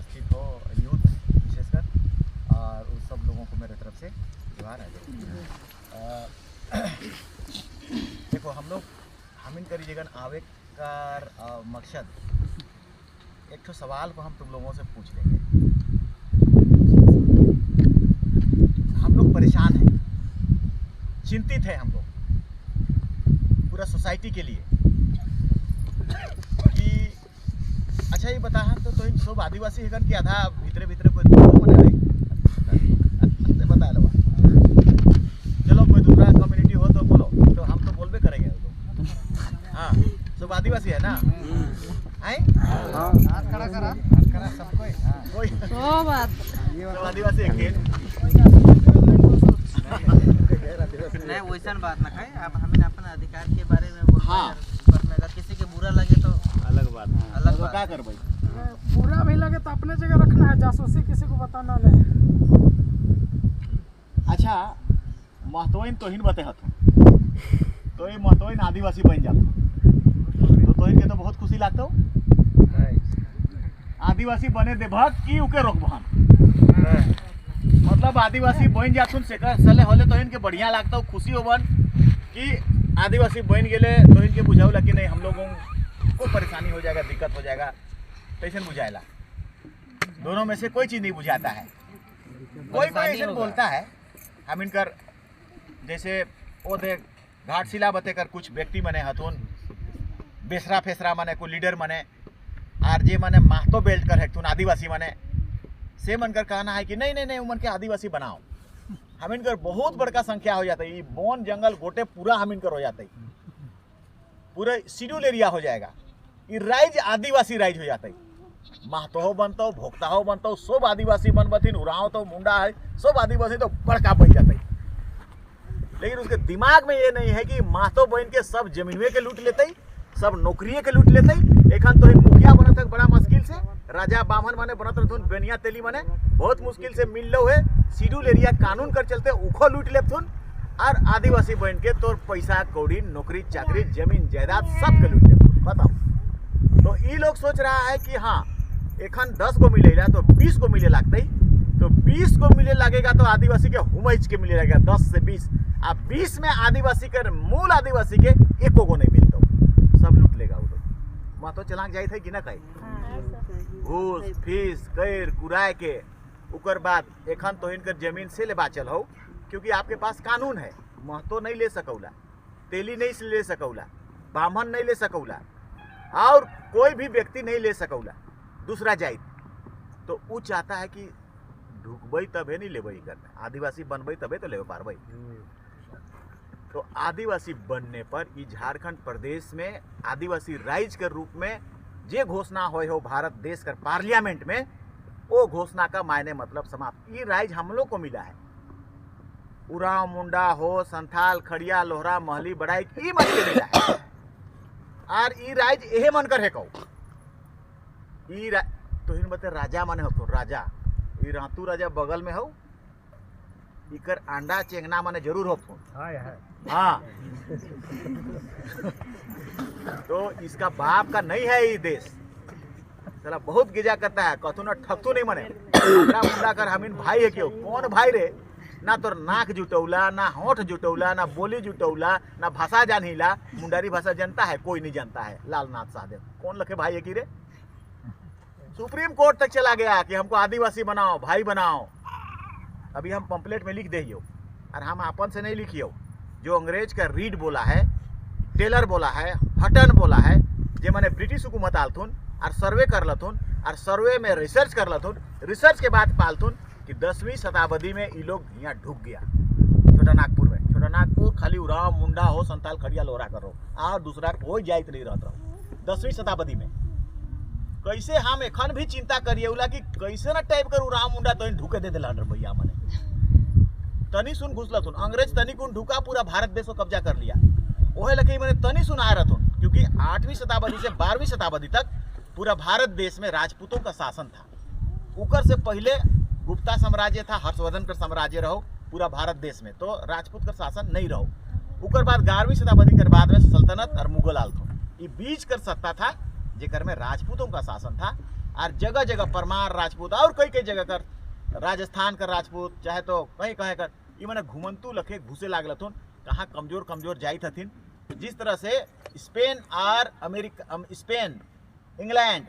उपस्थित हो यूथ विशेषकर, और उस सब लोगों को मेरे तरफ से जोहार है। देखो हम इन करी जगन आवे का मकसद एक तो सवाल को हम तुम लोगों से पूछ लेंगे। हम लोग परेशान हैं, चिंतित है हम लोग पूरा सोसाइटी के लिए कि अच्छा ये बता तो इन सब आदिवासी हेगन कि आधा भीतरे भीतरे कोई बना रही बता लो। चलो कोई दूसरा कम्युनिटी हो तो बोलो, तो हम तो बोलबे करेंगे लोग। हाँ सब आदिवासी है ना, आए हाथ खड़ा करा सब कोई सब आदिवासी है नहीं वैसा बात ना खाए। अब हमें अपने अधिकार के बारे में बोलना है। अगर किसी के बुरा लगे तो अलग बात है, अलग तो क्या कर भाई, बुरा भी लगे तो अपने जगह रखना है, जासूसी किसी को बताना नहीं। अच्छा महतोइन तोहिन बते हतो तो ये महतोइन आदिवासी बन जातो तो तोहिन के तो बहुत खुशी लागतो। आदिवासी बने देभक की उके रोकबहन, मतलब आदिवासी बन जातुन से सले होले तो इनके बढ़िया लगता हो, खुशी होवन कि आदिवासी बन गेले तो इनके बुझाऊला कि नहीं हम लोगों को परेशानी हो जाएगा, दिक्कत हो जाएगा, कैसे बुझाएला। दोनों में से कोई चीज़ नहीं बुझाता है। कोई ऐसे बोलता है हम इनकर जैसे वो देख घाटशिला बते कर कुछ व्यक्ति मने हथुन बेसरा फेसरा मने को लीडर मने आरजे मने महतो बेल्ट कर हेतुन आदिवासी मने से मनकर कहना है कि नहीं नहीं नहीं उमन के आदिवासी बनाओ। हम इनकर बहुत बड़का संख्या हो जाता है, ये वन जंगल गोटे पूरा हम इनकर हो जाता है, पूरे शेड्यूल एरिया हो जाएगा, ये राइज आदिवासी राइज हो जाता है। महतो हो बनता हो, भोक्ता हो बनता हो, सब आदिवासी बनबथिन, उराव तो मुंडा है सब आदिवासी तो बड़का बन जाता है। लेकिन उसके दिमाग में ये नहीं है कि महतो बन के सब जमीनवे के लूट लेते, सब नौकरिए के लूट लेते। एखन तो मुखिया बनत है बड़ा मुश्किल से, राजा बामन माने बनत रहथुन, बेनिया तेली माने बहुत मुश्किल से मिल लो है, शेड्यूल एरिया कानून कर चलते उखो लूट लेथुन, और आदिवासी बन के तोर पैसा कौड़ी नौकरी चाकरी जमीन जायदाद सब के लूट लेथुन। बताओ तो ये लोग सोच रहा है कि हाँ एखन 10 को मिलेगा तो 20 को मिले लगते, तो 20 को मिले लगेगा तो आदिवासी के हुमैच के मिले लगेगा 10 से 20, अब 20 में आदिवासी के मूल आदिवासी के एको को नहीं मिलता, सब लूट लेगा वो लोग। वहाँ तो चलाक जाए थे कि ना कहीं घूस फीस कैर कुराए के उकर बाद एखन तो इनकर जमीन से ले बाचल हो, क्योंकि आपके पास कानून है। महतो नहीं ले सकौला, तेली नहीं ले सकौला, बामन नहीं ले सकौला, और कोई भी व्यक्ति नहीं ले सकौला दूसरा जाइत, तो वो चाहता है कि ढुकबई तबे नहीं लेबई करना, आदिवासी बनबई तबे तो ले पारबई। तो आदिवासी बनने पर ये झारखंड प्रदेश में आदिवासी राइज के रूप में जे घोषणा होए हो भारत देश का पार्लियामेंट में, वो घोषणा का मायने मतलब समाप्त। ये राइज हम लोग को मिला है, उराव मुंडा हो, संथाल खड़िया लोहरा महली बड़ाई ई मन के मिला है, और ई राइज एहे मन कर है कहो ई तो हिन बते राजा माने हो राजा, ई रातू राजा बगल में हो, इकर अंडा चेंगना माने जरूर हो हाँ तो इसका बाप का नहीं है ये देश, चला बहुत गिजा करता है, कथू ना ठगतू नहीं मने मुंडा कर हमीन भाई है क्यों, कौन भाई रे, ना तो नाक जुटौला, ना होठ जुटौला, ना बोली जुटौला, ना भाषा जानिला, मुंडारी भाषा जानता है कोई नहीं जानता है। लालनाथ साहदेव कौन लखे भाई है कि रे, सुप्रीम कोर्ट तक चला गया कि हमको आदिवासी बनाओ, भाई बनाओ। अभी हम पंपलेट में लिख दे और हम आपन से नहीं लिखियो, जो अंग्रेज का रीड बोला है, टेलर बोला है, हटन बोला है, जे मैंने ब्रिटिश हुकूमत आलथुन और सर्वे कर लथुन, और सर्वे में रिसर्च कर लथुन, रिसर्च के बाद पालथुन कि 10वीं शताब्दी में ये लोग यहाँ ढुक गया छोटा नागपुर में। छोटा नागपुर खाली उराव मुंडा हो, संताल खड़िया लोहरा करो, और दूसरा कोई जाइत नहीं रहता 10वीं शताब्दी में। कैसे हम एखन भी चिंता करिए कि कैसे ना टाइप कर उराव मुंडा तो ढुके दे दिला भैया मने तनी सुन घुसलथुन, अंग्रेज तनी कुन ढुका पूरा भारत देश को कब्जा कर लिया। वही लगे मैंने तनी सुन आ रहथुन, क्योंकि 8वीं शताब्दी से 12वीं शताब्दी तक पूरा भारत देश में राजपूतों का शासन था। उकर से पहले गुप्ता साम्राज्य था, हर्षवर्धन का साम्राज्य रहो पूरा भारत देश में, तो राजपूत का शासन नहीं रहो। उकर बाद 11वीं शताब्दी के बाद में सल्तनत और मुगल आलथुन, ये बीच कर सत्ता था जेकर में राजपूतों का शासन था। और जगह जगह परमार राजपूत और कई कई जगह कर राजस्थान कर राजपूत चाहे तो कहीं कहे कर ये मैंने घुमंतु लखे घुसे लागलथुन कहाँ कमजोर कमजोर जाई थथिन। जिस तरह से स्पेन और America Spain England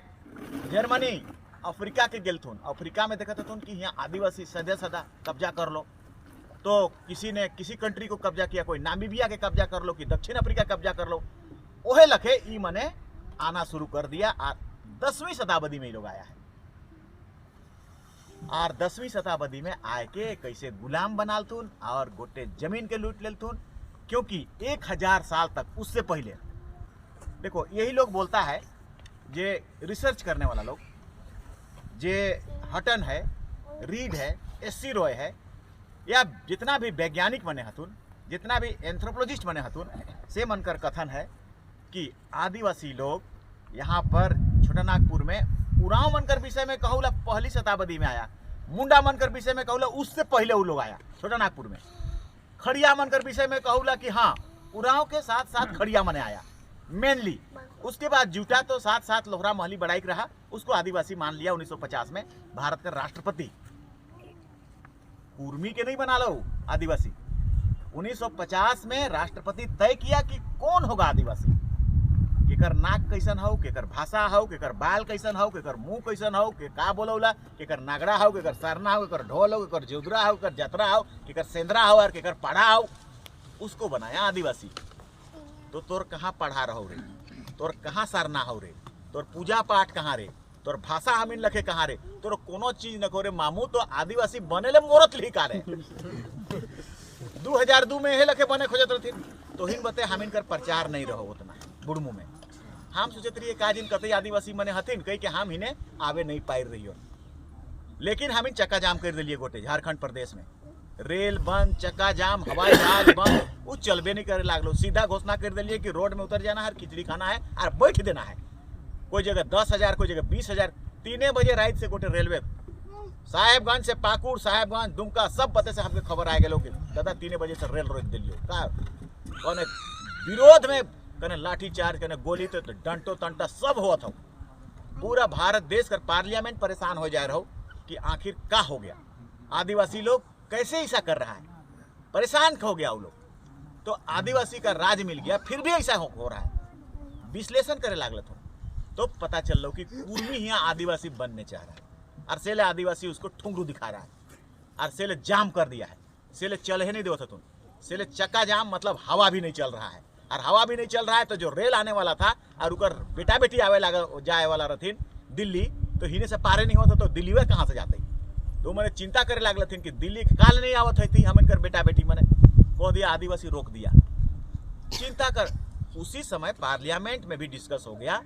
Germany Africa के गेलथुन। अफ्रीका में देखा थुन कि यहाँ आदिवासी सदा सदा कब्जा कर लो, तो किसी ने किसी कंट्री को कब्जा किया, कोई नामीबिया के कब्जा कर लो कि दक्षिण अफ्रीका कब्जा कर लो, ओहे लखे ई मने आना शुरू कर दिया। और 10वीं शताब्दी में ये लोग आया है और 10वीं शताब्दी में आए के कैसे गुलाम बनालथुन और गोटे जमीन के लूट लेलथुन। क्योंकि 1000 साल तक उससे पहले देखो यही लोग बोलता है जे रिसर्च करने वाला लोग जे हटन है, रीड है, एससी रॉय है या जितना भी वैज्ञानिक बने हथुन, जितना भी एंथ्रोपोलॉजिस्ट बने हथुन, से मनकर कथन है कि आदिवासी लोग यहाँ पर छोटानागपुर में उरांव मनकर विषय में कहूला पहली शताब्दी में आया, मुंडा मनकर विषय में कहूला उससे पहले वो लोग आया छोटानागपुर में, खड़िया मनकर विषय में कहूला कि हाँ उरांव के साथ साथ खड़िया मने आया मेनली। उसके बाद जूटा तो साथ साथ लोहरा महली बड़ाइक रहा, उसको आदिवासी मान लिया 1950 में भारत का राष्ट्रपति। कुर्मी के नहीं बना लो आदिवासी, 1950 में राष्ट्रपति तय किया कि कौन होगा आदिवासी, केकर नाक कैसन हो, केकर भाषा हो, केकर बाल कैसन हो, केकर मुंह कैसन हो, के का बोलौला, केकर नागड़ा हो, केकर सरना हो, केकर ढोल हो, केकर जोदरा हो, केकर जतरा हो, केकर सेंद्रा हो और केकर पढ़ा हो, उसको बनाया आदिवासी। तो तोर कहाँ पढ़ा रहो रे, तोर कहाँ सरना हो रे, तोर पूजा पाठ कहाँ रे, तोर भाषा हमीन लखे कहाँ रे, तोर कोनो चीज न रे मामू, तो आदिवासी बनेले मोरत लिही का रे 2002 में हे लखे बने खोजत रहथिन। तो हिन बते हमीन कर प्रचार नहीं रहो उतना बुड़मू में। हम सोचत रहिए का जिन कतई आदिवासी मने हथिन कही के हम हिने आवे नहीं पाई रहियो, लेकिन हमीन चक्का जाम कर दिलिए गोटे झारखंड प्रदेश में, रेल बंद, चक्का जाम, हवाई जहाज बंद, वो चलबे नहीं करे लागलो। सीधा घोषणा कर दिलिए कि रोड में उतर जाना है, खिचड़ी खाना है और बैठ देना है। कोई जगह 10,000, कोई जगह 20,000। 3 बजे रात से गोटे रेलवे साहेबगंज से पाकुड़, साहेबगंज, दुमका सब बते से हमके खबर आ गए लोग दादा 3 बजे से रेल रोक दिलियो का कौने विरोध में कने लाठी चार्ज कने गोली तो डंटो तंटा सब होत हो। पूरा भारत देश कर पार्लियामेंट परेशान हो जा रहा हो कि आखिर का हो गया, आदिवासी लोग कैसे ऐसा कर रहा है, परेशान हो गया वो लोग। तो आदिवासी का राज मिल गया फिर भी ऐसा हो रहा है। विश्लेषण करे लागल तो पता चल लो कि कुर्मी यहाँ आदिवासी बनने चाह रहा है और सेले आदिवासी उसको ठुंगरू दिखा रहा है और सेले जाम कर दिया है। सेले चल ही नहीं देता तुम, सेले चक्का जाम मतलब हवा भी नहीं चल रहा है। और हवा भी नहीं चल रहा है तो जो रेल आने वाला था और उकर बेटा बेटी आवे लगा जाए वाला रहथिन दिल्ली, तो हिने से पारे नहीं होता तो दिल्ली वे कहाँ से जाते। तो मैंने चिंता करे लागल थी कि दिल्ली काल नहीं आवत है, हम इनकर बेटा बेटी मैंने कह दिया आदिवासी रोक दिया। चिंता कर उसी समय पार्लियामेंट में भी डिस्कस हो गया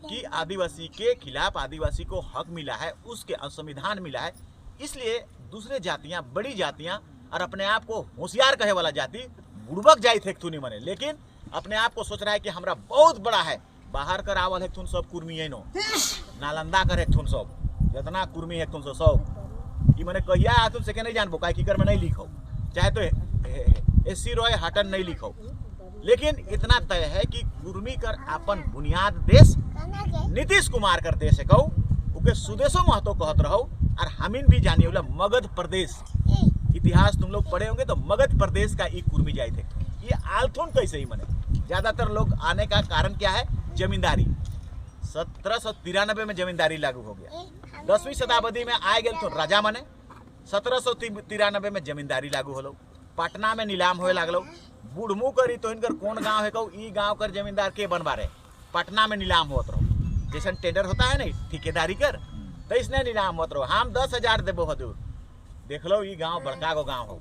कि आदिवासी के खिलाफ आदिवासी को हक मिला है, उसके संविधान मिला है, इसलिए दूसरे जातियां, बड़ी जातियां और अपने आप को होशियार कहे वाला जाति बुड़बक जाई थे थुनी मने, लेकिन अपने आप को सोच रहा है कि हमरा बहुत बड़ा है। बाहर कर आवल है थुन सब कुर्मी है नो, नालंदा कर है थुन सब, जितना कुर्मी है थुन सब कि मैंने कहिया तुम से नहीं जानबो काय की कर में नहीं लिखो, चाहे तो एससी रॉय हटन नहीं लिखो, लेकिन इतना तय है कि कुर्मी कर अपन बुनियाद देश नीतीश कुमार कर देश है कहू, उके सुदेशो महतो कहत रहो। और हमीन भी जानिए बोला मगध प्रदेश, इतिहास तुम लोग पढ़े होंगे तो मगध प्रदेश का एक कुर्मी जाए थे। ये आलथुन कैसे ही मने, ज्यादातर लोग आने का कारण क्या है, जमींदारी। 1793 में जमींदारी लागू हो गया, 10वीं शताब्दी में आए गए तो राजा मने, 1793 में जमींदारी लागू होलो, पटना में नीलाम होए लागलो। बुढ़मू करी तो इनकर कौन गांव है कहू, ई गांव कर जमींदार के बनवा रहे, पटना में नीलाम होत रहो, जैसे टेंडर होता है नहीं ठेकेदारी कर, तो इसने नीलाम होत रहो, हम 10,000 देबो हजूर। देख लो ये गांव बड़का गो गांव हो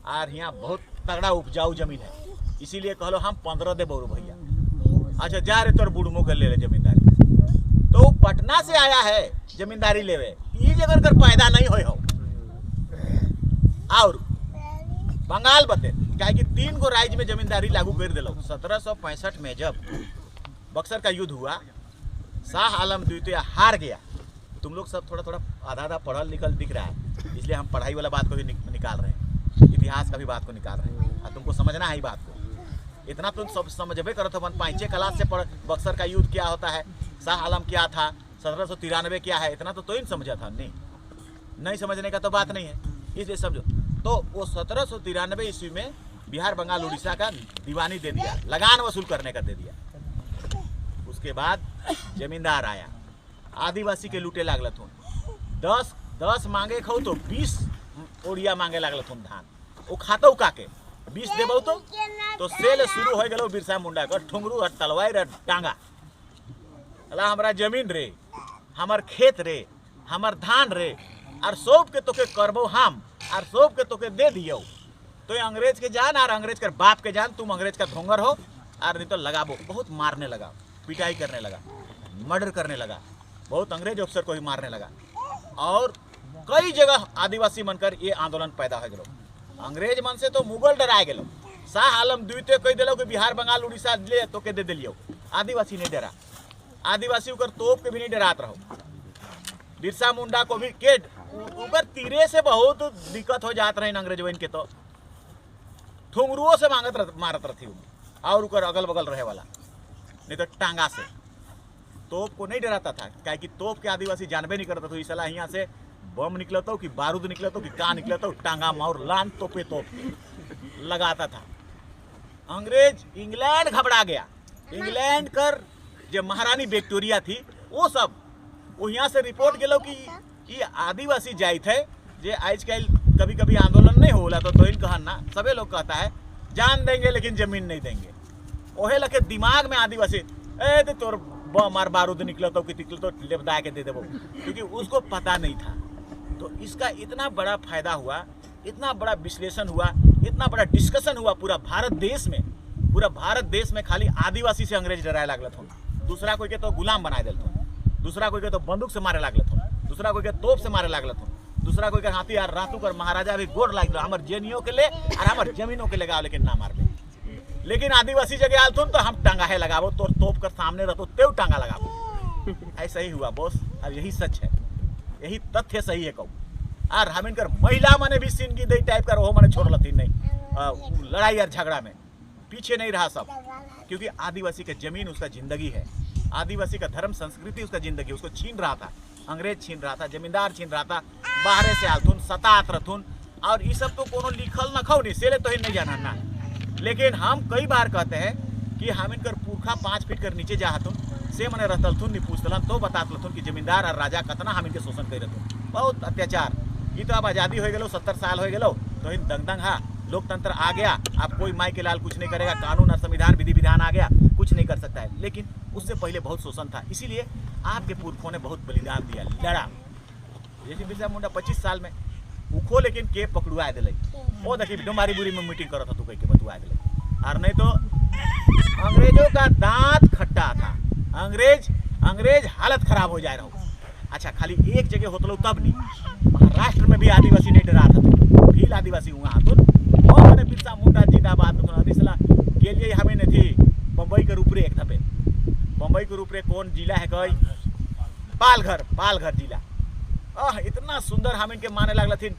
और यहाँ बहुत तगड़ा उपजाऊ जमीन है, इसीलिए कहलो हम 15 देबो भैया। अच्छा जा रे तोर बुढ़मू कर ले जमींदारी, तो पटना से आया है जमींदारी लेवे, ये जगह कर पैदा नहीं होए हो। और बंगाल बते क्या कि 3 गो राज्य में जमींदारी लागू कर दिलो। 1765 में जब बक्सर का युद्ध हुआ, शाह आलम द्वितीय हार गया। तुम लोग सब थोड़ा थोड़ा आधा आधा पढ़ल लिखल दिख रहा है, इसलिए हम पढ़ाई वाला बात को भी निकाल रहे हैं, इतिहास का भी बात को निकाल रहे हैं, और तुमको समझना है बात को। इतना तुम सब समझबे करो तो 5वीं क्लास से पढ़, बक्सर का युद्ध क्या होता है, शाह आलम क्या था, 1793 क्या है इतना तो ही समझा था नहीं समझने का तो बात नहीं है, इसलिए समझो। तो वो 1793 ईस्वी में बिहार बंगाल उड़ीसा का दीवानी दे दिया, लगान वसूल करने का दे दिया। उसके बाद जमींदार आया, आदिवासी के लूटे लागलत हूँ, 10 मांगे खाऊ तो 20 ओडिया मांगे लागलत हूँ धान, वो खातो का के 20 देबो तो सेल शुरू हो गलो बिरसा मुंडा का ठुंगरू और तलवार और टांगा। अला हमारा जमीन रे, हमार खेत रे, हमार धान रे, और सौंप के तोके करबो हम, और सौंप के तोके दे दियो। तो ये अंग्रेज के जान और अंग्रेज के बाप के जान, तुम अंग्रेज का धोंगर हो। और नहीं तो लगाबो, बहुत मारने लगा, पिटाई करने लगा, मर्डर करने लगा, बहुत अंग्रेज अफसर को ही मारने लगा। और कई जगह आदिवासी बनकर ये आंदोलन पैदा हो गलो। अंग्रेज मन से तो मुगल डराए गलो, शाह आलम द्वितीय कह दिलो कि बिहार बंगाल उड़ीसा ले तो के दे दिलियो। आदिवासी नहीं डरा, आदिवासी उकर तोप के भी नहीं डरात रहो। बिरसा मुंडा को भी के उकर तीरे से बहुत दिक्कत हो जात रहे अंग्रेजवन के, तो ठुंगरुओं से मारत रहती और उकर अगल बगल रहे वाला, नहीं तो टांगा से। तोप को नहीं डराता था, क्या कि तोप के आदिवासी जानबे नहीं करता था। इस सलाह यहाँ से बम निकला तो कि बारूद निकला तो कि का निकला तो टांगा मार लान तोपे तोप के लगाता था। अंग्रेज इंग्लैंड घबरा गया। इंग्लैंड कर जो महारानी विक्टोरिया थी वो यहाँ से रिपोर्ट गेलो कि आदिवासी जाइत है जे आजकल कभी कभी आंदोलन नहीं होला तो इन कहना सबे लोग कहता है जान देंगे लेकिन जमीन नहीं देंगे। ओहे लगे दिमाग में आदिवासी ए तोर मार बारूद निकलो तो कि तो लेबदा के दे देबो, क्योंकि उसको पता नहीं था। तो इसका इतना बड़ा फायदा हुआ, इतना बड़ा विश्लेषण हुआ, इतना बड़ा डिस्कशन हुआ पूरा भारत देश में खाली आदिवासी से अंग्रेज डराए लागलत हो। दूसरा कोई के तो गुलाम बनाए देलत हो, दूसरा कोई के तो बंदूक से मारे लागलत हो, दूसरा कोई के तोप से मारे लागलत हो, दूसरा कोई के हाथी यार रातू कर महाराजा भी गोर लाग हमार जेनियों के ले और हमार जमीनों के लगाओ लेकिन ना मार ले। लेकिन आदिवासी जगह आल तो हम टांगा है लगाबो, तोर तोप कर सामने रहतो तेव टांगा लगाबो। ऐसा ही हुआ बॉस, और यही सच है, यही तथ्य सही है कहूँ। और हम इनकर महिला मने भी सीन की दई टाइप कर वो मने छोड़ लती नहीं लड़ाई और झगड़ा में पीछे नहीं रहा सब, क्योंकि आदिवासी का जमीन उसका जिंदगी है, आदिवासी का धर्म संस्कृति उसका जिंदगी, उसको छीन रहा था अंग्रेज, छीन रहा था जमींदार, छीन रहा था बाहरे से आलथुन सतात रथुन। और ये सब तो कोनो लिखल न खाओ नहीं सेले तो ही नहीं जाना ना। लेकिन हम कई बार कहते हैं कि हम इनकर पुरखा 5 फीट कर नीचे जाहतुन से मने रहतलथुन नहीं पूछतलन तो बतातलथुन कि जमींदार और राजा कतना हम इनके शोषण कर रहतुन, बहुत अत्याचार। ये तो अब आज़ादी हो गलो, 70 साल हो गलो तो इन दंग हाँ लोकतंत्र आ गया, अब कोई माई के लाल कुछ नहीं करेगा, कानून और संविधान विधि विधान आ गया, कुछ नहीं कर सकता है। लेकिन उससे पहले बहुत शोषण था, इसीलिए आपके पुरखों ने बहुत बलिदान दिया, लड़ा। जैसे बिरसा मुंडा 25 साल में उखो लेकिन के पकड़ुआ दिले, वो देखिए डुमारी बुरी में मीटिंग करो था तो कह के बतुआ दिले। और नहीं तो अंग्रेजों का दांत खट्टा था, अंग्रेज हालत खराब हो जाए रहो। अच्छा खाली एक जगह होता लो तब नहीं, महाराष्ट्र में भी आदिवासी नहीं डरा था, भील आदिवासी हुआ हाथुन और मैंने बिरसा मुंडा जिंदाबाद के लिए हमें नहीं थी। बम्बई के रूपरे एक थपे, बम्बई के रूपरे कौन जिला है कई पालघर जिला। इतना सुंदर हम इनके माने लागल थी,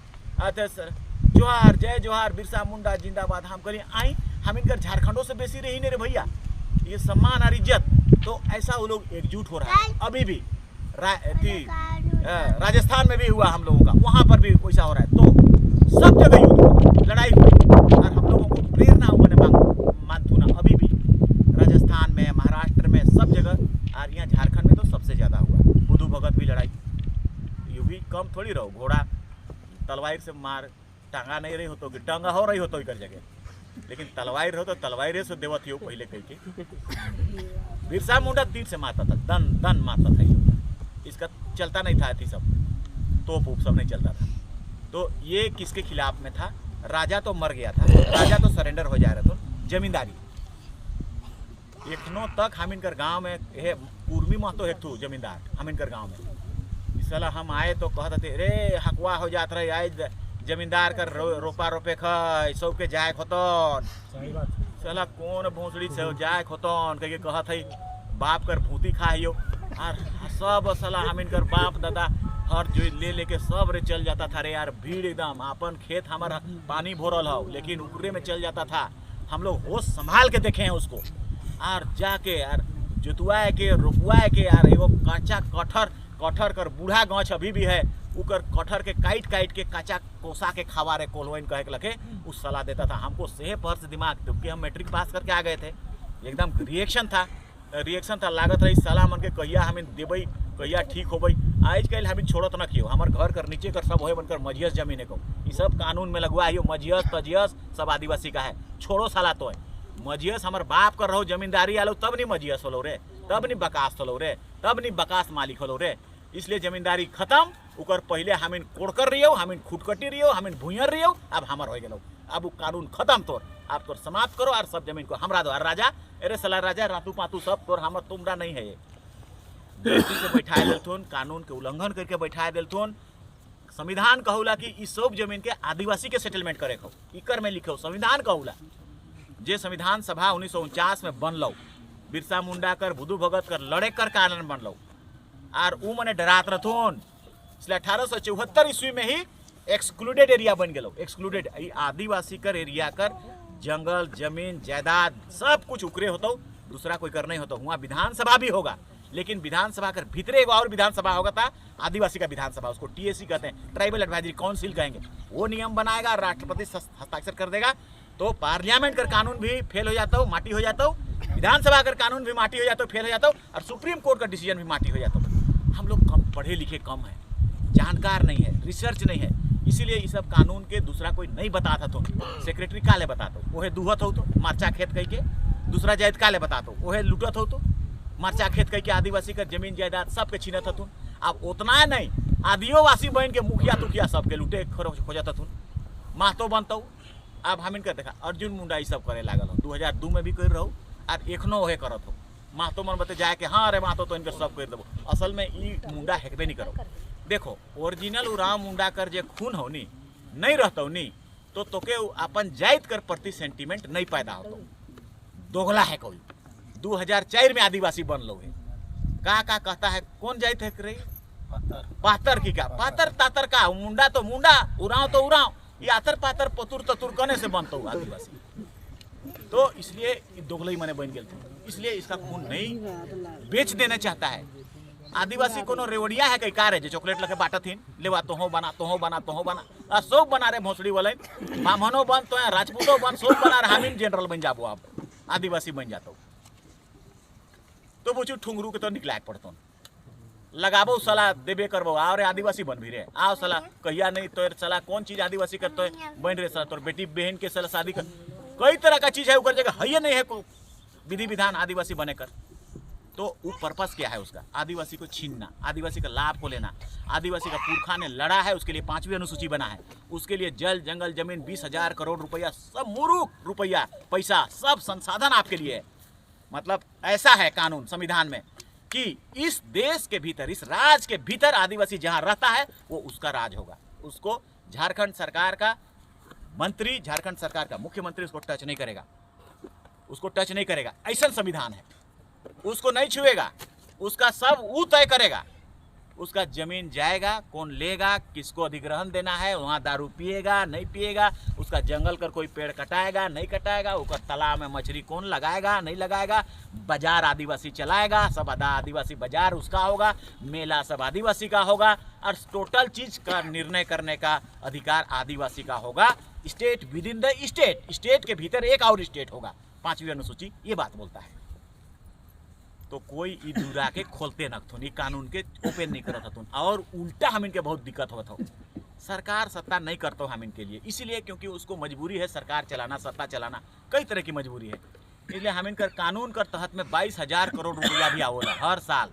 जोहार जय जोहार बिरसा मुंडा जिंदाबाद। हम करिए आई हम इनकर झारखंडों से बेसी रही नहीं रे भैया, ये सम्मान और इज्जत। तो ऐसा वो लोग एकजुट हो रहा है अभी भी। राजस्थान में भी हुआ हम लोगों का, वहाँ पर भी वैसा हो रहा है। तो सब जगह युद्ध लड़ाई हुई और हम लोगों को प्रेरणा मानतू ना अभी भी राजस्थान में, महाराष्ट्र में, सब जगह। और यहाँ झारखंड में तो सबसे ज़्यादा हुआ, बुद्धू भगत भी लड़ाई, ये भी कम थोड़ी रहो। घोड़ा तलवार से मार, टांगा नहीं रही हो तो टांगा हो रही हो तो इकर जगह, लेकिन तलवार हो तो तलवार से देवत हो पहले कह के। बिरसा मुंडा तीर से मारता था, दन मारता था, इसका चलता नहीं था, थी सब तोप ऊप सब नहीं चलता था। तो ये किसके खिलाफ में था? राजा तो मर गया था, राजा तो सरेंडर हो जा रहा था, जमींदारी। एखनों तक हम इनकर गांव में उर्मी महतो एक थू जमींदार हम इनकर गांव में। इस साल हम आए तो कहते थे रे हकवा हो जात रहे, आए जमींदार कर रोपा रोपे खाए सब के जाए खोतन, साला कौन भोसड़ी से जाए खोतन कह के कहत है बाप कर भूती खाइयो। और सब साला हम इनकर बाप दादा हर जो ले लेके सब रे चल जाता था रे यार, भीड़ एकदम। अपन खेत हमारा पानी भरल हो लेकिन ऊपरे में चल जाता था, हम लोग होश संभाल के देखे हैं उसको। और जाके यार जोतुआ के रोपुआ के यार एगो कच्चा कटहर कर बूढ़ा गाछ अभी भी है, उकर कटहर के काट के कच्चा कोसा के खावा रे कोलवन कहे के लगे उस सलाह देता था हमको। सेह पर से दिमाग, क्योंकि हम मैट्रिक पास करके आ गए थे, एकदम रिएक्शन था लागत रही सलाह मन के कहिया हमें देबई, कहिया ठीक होबई। आज कल हमें छोड़त न कियो, हमार घर कर नीचे कर सब होए बनकर मजियस जमीने को, ये सब कानून में लगवा है, मजियस तजियस सब आदिवासी का है। छोड़ो साला तो है मजियस हमार बाप कर रहो जमींदारी आलो तब नहीं मजियस होलो रे, तब नहीं बकास होलो रे, तब नहीं बकास मालिक होलो रे। इसलिए जमींदारी खत्म, उकर पहले हमें कोड़कर रहियो, हमें खुटकटी रहियो, हमें भूयर रहियो, अब हमार हो गेलो, अब वो कानून खत्म तोर, आप तोर समाप्त करो और सब जमीन को हमरा दो। राजा अरे सला राजा रातू पातू सब तोर हमर तुमरा नहीं है, ये दृष्टि से बैठाए देलथुन, कानून के उल्लंघन करके बैठाए देलथुन। संविधान कहूला कि इस सब जमीन के आदिवासी के सेटलमेंट करे को, इकर में लिखो संविधान कहूला। जे संविधान सभा 1949 में बनलो, बिरसा मुंडा कर बुद्धू भगत कर लड़े कर कारण बनलो, और ऊ मने डरात रहथुन। इसलिए 1874 ईस्वी में ही एक्सक्लूडेड एरिया बन गेलो। एक्सक्लूडेड आदिवासी कर एरिया कर जंगल जमीन जायदाद सब कुछ उकरे होतो, दूसरा कोई कर नहीं होता। वहाँ विधानसभा भी होगा, लेकिन विधानसभा कर भीतरे एक और विधानसभा होगा था आदिवासी का विधानसभा, उसको टीएसी कहते हैं, ट्राइबल एडवाइजरी काउंसिल कहेंगे। वो नियम बनाएगा, राष्ट्रपति हस्ताक्षर कर देगा, तो पार्लियामेंट कर कानून भी फेल हो जाता हो, माटी हो जाता हो, विधानसभा कर कानून भी माटी हो जाता हो, फेल हो जाता हो, और सुप्रीम कोर्ट का डिसीजन भी माटी हो जाता हो। हम लोग कम पढ़े लिखे कम है, जानकार नहीं है, रिसर्च नहीं है, इसीलिए ये सब कानून के दूसरा कोई नहीं बताता। तो सेक्रेटरी काले बताता हो, वह दुहत हो तो मार्चा खेत कह के, दूसरा जायद काले बताता हो, वह लुटत हो तो मार्चा खेत कह के आदिवासी का जमीन जायदाद सबके छीनत हथुन। अब उतना नहीं, आदिवासी बहन के मुखिया तुखिया सबके लुटे खोजत हथुन, महतो बनता। अब हम इनका देखा अर्जुन मुंडा ये सब करे लागल हो, 2002 में भी कर रहो और एखनो वह करत हो। महतो मन बते जाए कि हाँ अरे महतो तो इनके सब कर देवो, असल में ई मुंडा हेकबे नहीं करो। देखो ओरिजिनल राम मुंडा कर जे खून हो नी नहीं रहता नी, तो तोके अपन जाइत कर प्रति सेंटीमेंट नहीं पैदा होता, दोगला है कोई। 2004 में आदिवासी बन लो है, का कहता है कौन जाइत है करे पातर की का पातर तातर का मुंडा तो मुंडा, उराव तो उराव, ये आतर पातर पतुर ततुर कने से बनता हूँ आदिवासी। तो इसलिए दोगलई मने बन गए, इसलिए इसका खून नहीं बेच देना चाहता है। आदिवासी कोनो रेवड़िया है कई कार है जो चॉकलेट लगे बांटत हिन, लेवा तो हो बना तो हो बना तो हो बना, आ सब बना रे भोसड़ी वाले, ब्राह्मणों बन तो है राजपूतों बन, सब बना रहे, हमीन जनरल बन जाबो, आप आदिवासी बन जातो तो बुझू ठुंगरू के तो निकला पड़तो, लगाबो सलाह देबे करबो, आओ रे आदिवासी बन भी रे, आओ सलाह कहिया नहीं तो सलाह कौन चीज आदिवासी करते है बन रे सलाह, तोर बेटी बहन के सलाह शादी कर, कई तरह का चीज है ऊपर जगह है नहीं है को विधि विधान आदिवासी बने कर। तो वो पर्पस क्या है उसका, आदिवासी को छीनना, आदिवासी का लाभ को लेना। आदिवासी का पुरखा ने लड़ा है, उसके लिए 5वीं अनुसूची बना है, उसके लिए जल जंगल जमीन 20,000 करोड़ रुपया, सब मुरुक रुपया पैसा सब संसाधन आपके लिए है। मतलब ऐसा है कानून संविधान में कि इस देश के भीतर, इस राज्य के भीतर आदिवासी जहां रहता है वो उसका राज होगा, उसको झारखंड सरकार का मंत्री, झारखंड सरकार का मुख्यमंत्री उसको टच नहीं करेगा, उसको टच नहीं करेगा, ऐसा संविधान है। उसको नहीं छुएगा, उसका सब वो तय करेगा, उसका जमीन जाएगा, कौन लेगा, किसको अधिग्रहण देना है, वहाँ दारू पिएगा नहीं पिएगा, उसका जंगल कर कोई पेड़ कटाएगा नहीं कटाएगा, उसका तालाब में मछली कौन लगाएगा नहीं लगाएगा, बाजार आदिवासी चलाएगा, सब आदिवासी बाजार उसका होगा, मेला सब आदिवासी का होगा, और टोटल चीज का निर्णय करने का अधिकार आदिवासी का होगा। State with in the state, state के भीतर एक और स्टेट होगा, 5वीं अनुसूची ये बात बोलता है। तो कोई ई दूरा के खोलते नथुन, ये कानून के ओपन नहीं करत हथुन, और उल्टा हम इनके बहुत दिक्कत होता हो। सरकार सत्ता नहीं करता हम इनके लिए, इसीलिए क्योंकि उसको मजबूरी है सरकार चलाना, सत्ता चलाना, कई तरह की मजबूरी है, इसलिए हम इनकर कानून कर तहत में 22,000 करोड़ रुपया भी आवला हर साल,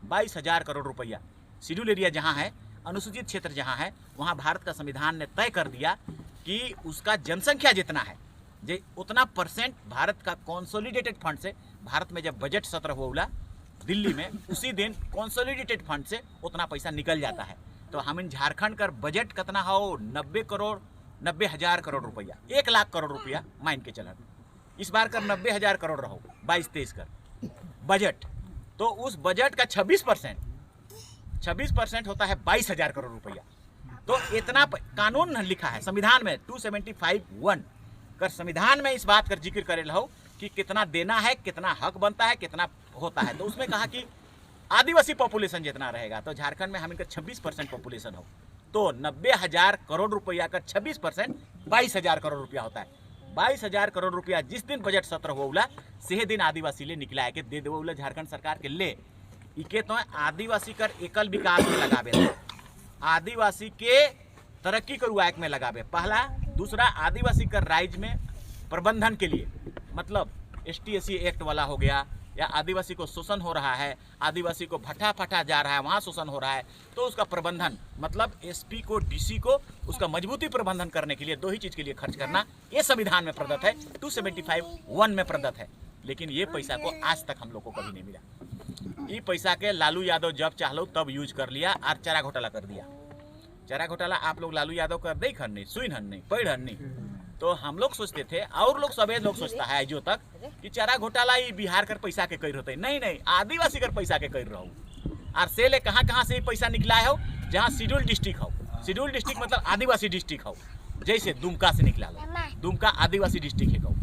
22,000 करोड़ रुपया। शेड्यूल एरिया जहाँ है, अनुसूचित क्षेत्र जहाँ है, वहाँ भारत का संविधान ने तय कर दिया कि उसका जनसंख्या जितना है जे उतना परसेंट भारत का कॉन्सोलिडेटेड फंड से, भारत में जब बजट सत्र हुआ दिल्ली में, उसी दिन कॉन्सोलिडेटेड फंड से उतना पैसा निकल जाता है। तो हम इन झारखंड का बजट कितना हो 90,000 करोड़ रुपया, 1 लाख करोड़ रुपया मान के चलन, इस बार कर 90,000 करोड़ रहो 22-23 कर बजट, तो उस बजट का 26% होता है 22,000 करोड़ रुपया। तो इतना कानून लिखा है संविधान में 275(1) कर संविधान में इस बात का जिक्र करे हो कि कितना देना है, कितना हक बनता है, कितना होता है। तो उसमें कहा कि आदिवासी पॉपुलेशन जितना रहेगा, तो झारखंड में हम इनका 26% पॉपुलेशन हो तो 90,000 करोड़ रुपया का 26% 22,000 करोड़ रुपया होता है। 22,000 करोड़ रुपया जिस दिन बजट सत्र होगा से दिन आदिवासी ले निकला है कि दे देवला झारखंड सरकार के ले इके तो आदिवासी कर एकल विकास में लगावे, आदिवासी के तरक्की करवाए में लगावे पहला। दूसरा, आदिवासी कर राज्य में प्रबंधन के लिए, मतलब ST/SC एक्ट वाला हो गया, या आदिवासी को शोषण हो रहा है, आदिवासी को भट्टा फटा जा रहा है, वहाँ शोषण हो रहा है, तो उसका प्रबंधन, मतलब SP को DC को उसका मजबूती प्रबंधन करने के लिए 2 ही चीज़ के लिए खर्च करना, ये संविधान में प्रदत्त है, 275(1) में प्रदत्त है। लेकिन ये पैसा को आज तक हम लोग को कभी नहीं मिला। ये पैसा के लालू यादव जब चाहलो तब यूज कर लिया और चारा घोटाला कर दिया। चारा घोटाला आप लोग लालू यादव कर दे खन नहीं, सुन हन नहीं, पढ़ हन नहीं। तो हम लोग सोचते थे और लोग सभी लोग सोचता है जो तक कि चारा घोटाला ही बिहार कर पैसा के कर होते, नहीं नहीं, आदिवासी कर पैसा के कर रहो। और से ले कहाँ से पैसा निकला हो, जहाँ शेड्यूल डिस्ट्रिक्ट हो, शेड्यूल डिस्ट्रिक्ट मतलब आदिवासी डिस्ट्रिक्ट हो, जैसे दुमका से निकला लो, दुमका आदिवासी डिस्ट्रिक्ट है कहो,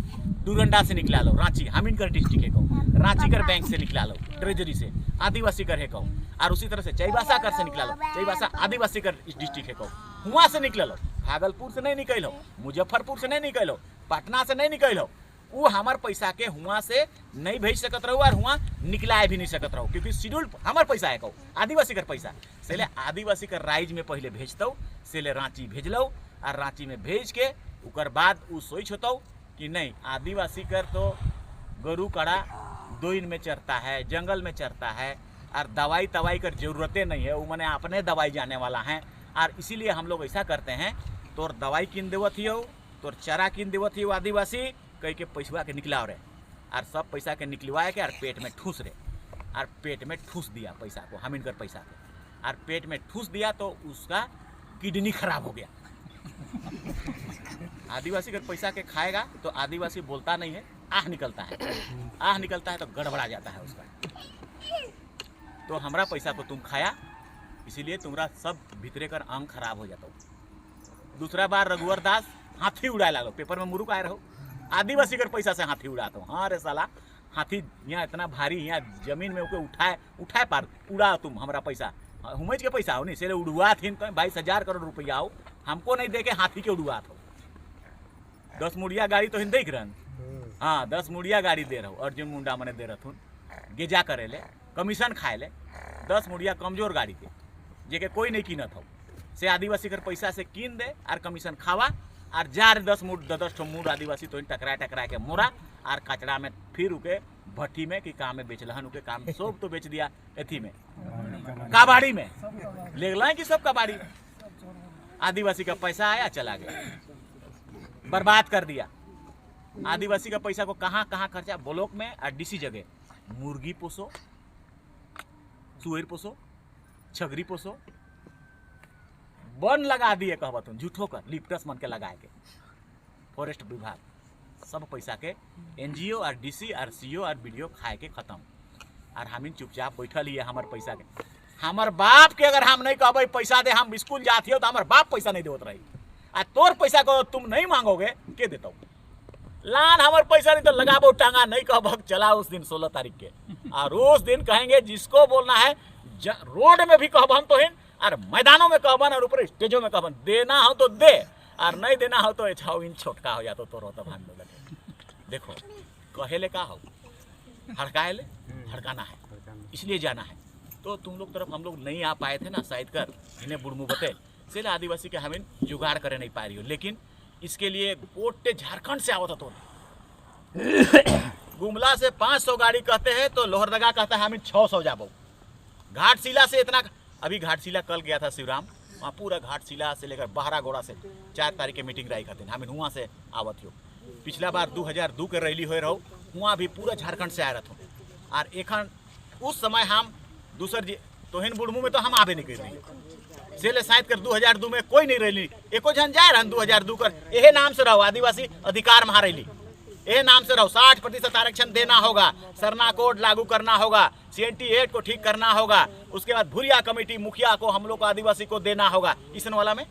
डूरंडा से निकला लो, रांची हमीनकर डिस्ट्रिक्ट है कहो, रांची कर बैंक से निकला लो, ट्रेजरी से आदिवासी कर है कहो, और उसी तरह से चईबासा कर से निकला लो, चईबासा आदिवासी कर डिस्ट्रिक्ट है कहो, हुआ से निकल लो, भागलपुर से नहीं निकलो, मुजफ्फरपुर से नहीं निकलो, पटना से नहीं निकलो, वो हमार पैसा के हुआ से नहीं भेज सकत रहो और हुआ निकलाए भी नहीं सकत रहो, क्योंकि शेड्यूल हमार पैसा है कहो, आदिवासी कर पैसा से आदिवासी कर राज्य में पहले भेजतौ, से रांची भेजलो, और रांची में भेज के उकर बाद उ सोच होता कि नहीं आदिवासी कर तो गरु कड़ा दोइन में चरता है, जंगल में चरता है, और दवाई तवाई कर जरूरतें नहीं है, वो मैंने अपने दवाई जाने वाला है, और इसीलिए हम लोग ऐसा करते हैं, तोर दवाई किन देवत ही हो, तोर चरा किन देवत ही हो, आदिवासी कह के पैसा के निकला रहे, और सब पैसा के निकलवाए के और पेट में ठूस रहे, और पेट में ठूस दिया पैसा को, हम इनकर पैसा को, और पेट में ठूस दिया तो उसका किडनी खराब हो गया। आदिवासी अगर पैसा के खाएगा तो आदिवासी बोलता नहीं है, आह निकलता है, आह निकलता है तो गड़बड़ा जाता है उसका। तो हमारा पैसा को तुम खाया, इसीलिए तुम्हारा सब भीतरे कर अंग खराब हो जाता हो। दूसरा बार रघुवर दास हाथी उड़ाए ला लो, पेपर में मुरुक आए रहो, आदिवासी कर पैसा से हाथी उड़ाता हूँ। हाँ रे साला, हाथी यहाँ इतना भारी, यहाँ जमीन में उठाए पार उड़ा तुम हमारा पैसा, हुमज के पैसा हो नहीं, से उड़ुआ थी तो 22,000 करोड़ रुपया हो, हमको नहीं दे के हाथी के उड़ुआ हो। 10 मुड़िया गाड़ी तो हिंद देख रहन, हाँ 10 मुड़िया गाड़ी दे रहो, अर्जुन मुंडा मने दे रहथुन, गेजा करे ले, कमीशन खाए ले, 10 मुड़िया कमजोर गाड़ी के जेके कोई नहीं कीनत हो, से आदिवासी कर पैसा से कीन दे और कमीशन खावा, और जार 10 मूड आदिवासी तो टकरा के मोरा, और कचरा में फिर उके भट्टी में कि काम में बेच लहन, उके काम सब तो बेच दिया, एथी में कबाड़ी में ले लाए कि सब कबाड़ी, आदिवासी का पैसा आया चला गया, बर्बाद कर दिया। आदिवासी का पैसा को कहाँ कहाँ खर्चा, ब्लॉक में और DC जगह, मुर्गी पोसो, सुअर पोसो, छगरी पोसो, वन लगा दिए कहबा तुम झूठो कर, लिप्टस मन के लगाए के, फॉरेस्ट विभाग सब पैसा के NGO और DC और CO और BDO खाए के खत्म, और हम चुपचाप बैठल ही हमार पैसा के। हमार बाप के अगर हम नहीं कहबे पैसा दे, हम स्कूल जाती हो तो हमार बाप पैसा नहीं देवत रही, आ तोर पैसा को तुम नहीं मांगोगे के देता हूँ, लान हमार पैसा नहीं तो लगाबो टांगा, नहीं कहब चला उस दिन 16 तारीख के, और उस दिन कहेंगे जिसको बोलना है, रोड में भी कहब हम तो हिन, और मैदानों में कहबन, और ऊपर स्टेजों में कहबन, देना हो तो दे, और नहीं देना हो तो छाओ इन छोटका हो जातो तो रोता भान लगे। देखो कहेले का हो, हड़काए ले, हड़काना है, इसलिए जाना है। तो तुम लोग तरफ हम लोग नहीं आ पाए थे ना, शायद कर इन्हें बुड़मू बते से आदिवासी के हमें जुगाड़ करे नहीं पा रही हो, लेकिन इसके लिए कोटे झारखंड से आवत तो गुमला से 500 गाड़ी कहते हैं, तो लोहरदगा कहता है हमें 600 जाबो, घाटशिला से इतना, अभी घाटशिला कल गया था शिवराम, वहाँ पूरा घाटशिला से लेकर बहरा गोड़ा से 4 तारीख के मीटिंग रही खाते, हमें हुआ से आवत हो। पिछला बार 2002 के रैली हो रहो, वहाँ भी पूरा झारखंड से आए रहते, और एखन उस समय हम दूसर तोहन बुढ़मू में तो हम आबे नहीं कर रही से ले, शायद कर 2002 में कोई नहीं रैली, एको जन जाए रहन 2002 कर, यही नाम से रहो आदिवासी अधिकार महारैली, यही नाम से रहो, 60% आरक्षण देना होगा, सरना कोड लागू करना होगा, CNT एक्ट को ठीक करना होगा, उसके बाद भुरिया कमेटी मुखिया को हम लोग को आदिवासी को देना होगा। इसन वाला में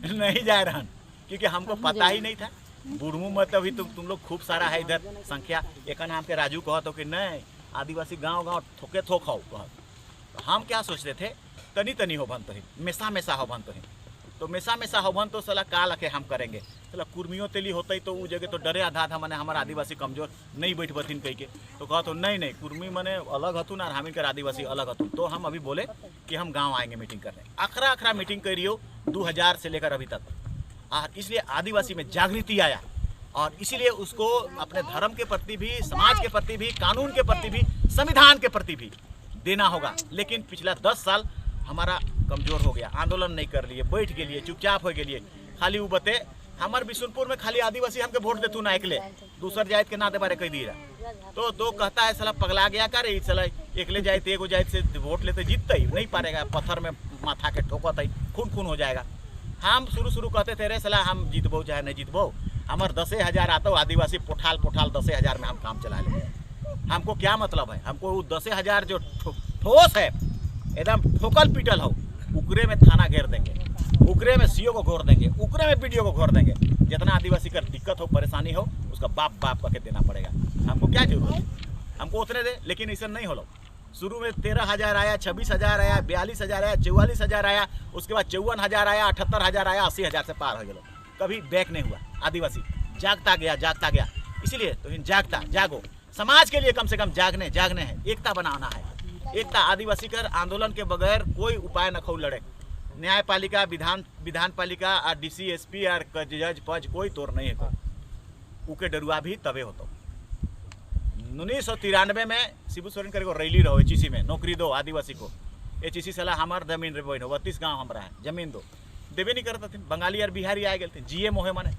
नहीं जाए रहन, क्योंकि हमको पता ही नहीं था, बुढ़मू में तो अभी तुम लोग खूब सारा है इधर संख्या। एक नाम के राजू कहत हो कि नहीं आदिवासी गांव गांव थोके थोक हो कहत। तो हम क्या सोचते थे तनी तनी हो बन तो मेसा मेसा हो बन तो मेसा मेसा हो बन तो सला का लखे हम करेंगे सला कुर्मियों तेली होते तो वो जगह तो डरे आधा था मने हमारे आदिवासी कमजोर नहीं बैठ बथिन कह के। तो कहत हो नहीं कुर्मी मने अलग हतुन और हम इनकर आदिवासी अलग हतुन। तो हम अभी बोले कि हम गाँव आएंगे मीटिंग करने। अखरा मीटिंग करी हो 2000 से लेकर अभी तक, और इसलिए आदिवासी में जागृति आया और इसीलिए उसको अपने धर्म के प्रति भी, समाज के प्रति भी, कानून के प्रति भी, संविधान के प्रति भी देना होगा। लेकिन पिछला 10 साल हमारा कमजोर हो गया, आंदोलन नहीं कर लिए, बैठ के लिए, चुपचाप हो गए। खाली वो बते हमारे बिशुनपुर में खाली आदिवासी हमके वोट देतू ना एकले, दूसर जात के ना दे बारे कह दिया। तो कहता है साला पगला गया का रे साला एकले जात एगो जात से वोट लेते जीतते ही नहीं पारेगा, पत्थर में माथा के ठोकत है, खून हो जाएगा। हम शुरू कहते थे रे साला हम जीतबो चाहे नहीं जीतबो, हमार 10,000 आता हो आदिवासी पोठाल 10,000 में हम काम चला ले। हमको क्या मतलब है, हमको वो 10,000 जो ठोस है एकदम ठोकल पीटल हो उकरे में थाना घेर देंगे, उकरे में सीओ को घोर देंगे, उकरे में पीडीओ को घोर देंगे। जितना आदिवासी का दिक्कत हो परेशानी हो उसका बाप करके देना पड़ेगा। हमको क्या जरूरत है, हमको उतने दे। लेकिन ऐसा नहीं हो लो। शुरू में 13,000 आया, 26,000 आया, 42,000 आया, 44,000 आया, उसके बाद 54,000 आया, 78,000 आया, 80,000 से पार हो गए। कभी बैक नहीं हुआ। आदिवासी जागता गया। इसीलिए तो जागो। समाज के लिए कम से कम जागने हैं, एकता बनाना है। एकता आदिवासी कर आंदोलन के बगैर कोई उपाय न खो लड़े। न्यायपालिका, विधान पालिका और डीसी एसपी और जज पज कोई तोड़ नहीं है। उके डरुआ भी तबे होतो। 1993 में शिबू सोरेन करे को रैली रहो एचईसी में, नौकरी दो आदिवासी को। एचईसी सलाह हमार जमीन रे बहनो 32 गाँव हमारा है, जमीन दो, देवे नहीं करता थे। बंगाली और बिहारी आए गए थे, जीएम होए माने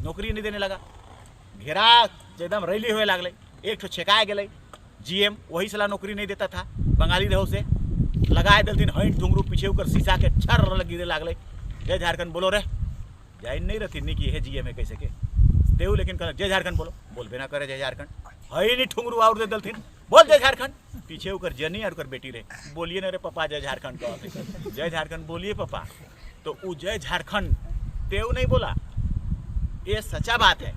नौकरी नहीं देने लगा। घेरा एकदम रैली हुए लागल, एक ठो छेकाए गए जीएम, वही सलाह नौकरी नहीं देता था। बंगाली रहो से लगाए दिलथिन हईन ठुंगरू पीछे ऊपर शीशा के छर गिरे लागल। जय झारखंड बोलो रे, जाइन नहीं रहती नहीं कि है जीएम है कैसे के देव। लेकिन कल जय झारखंड बोलबे ना करे जय झारखंड, हई नहीं ठुंगरू और दे दिलथिन बोल जय झारखंड। पीछे ऊपर जनी और बेटी रे बोलिए ना रे पापा जय झारखंड कहते, जय झारखंड बोलिए पापा। तो वो जय झारखंड तेव नहीं बोला, ये सच्चा बात है।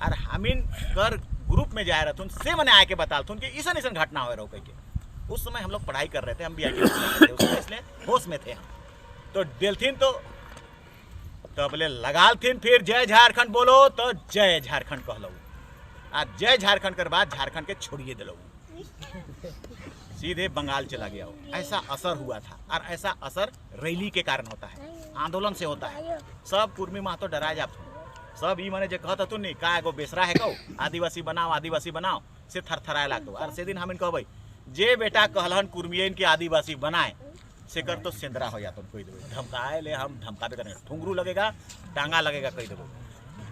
और हमीन कर ग्रुप में जाए रहथुन से मैंने आके बतालथुन कि ऐसा घटना हो रहा कह के। उस समय हम लोग पढ़ाई कर रहे थे, हम भी इसलिए होश में थे हम। तो दिलथिन तो तबले लगालथिन फिर जय झारखंड बोलो तो जय झारखंड कहलो। आज जय झारखंड कर बाद झारखंड के छोड़िए दिलो, सीधे बंगाल चला गया हो। ऐसा असर हुआ था और ऐसा असर रैली के कारण होता है, आंदोलन से होता है। सब कुर्मी महतो डरा जात सब ई मने जे कहत तू नहीं का एगो बेसरा है कहो आदिवासी बनाओ से थरथराए लागतो। और से दिन हम कहबै जे बेटा कहलन कुर्मियन के आदिवासी बनाए से कर तो सेंदरा हो जातो कोई देबो, धमकाए ले हम धमकाबे करेंगे, ठुंगरू लगेगा, टांगा लगेगा कह देबो।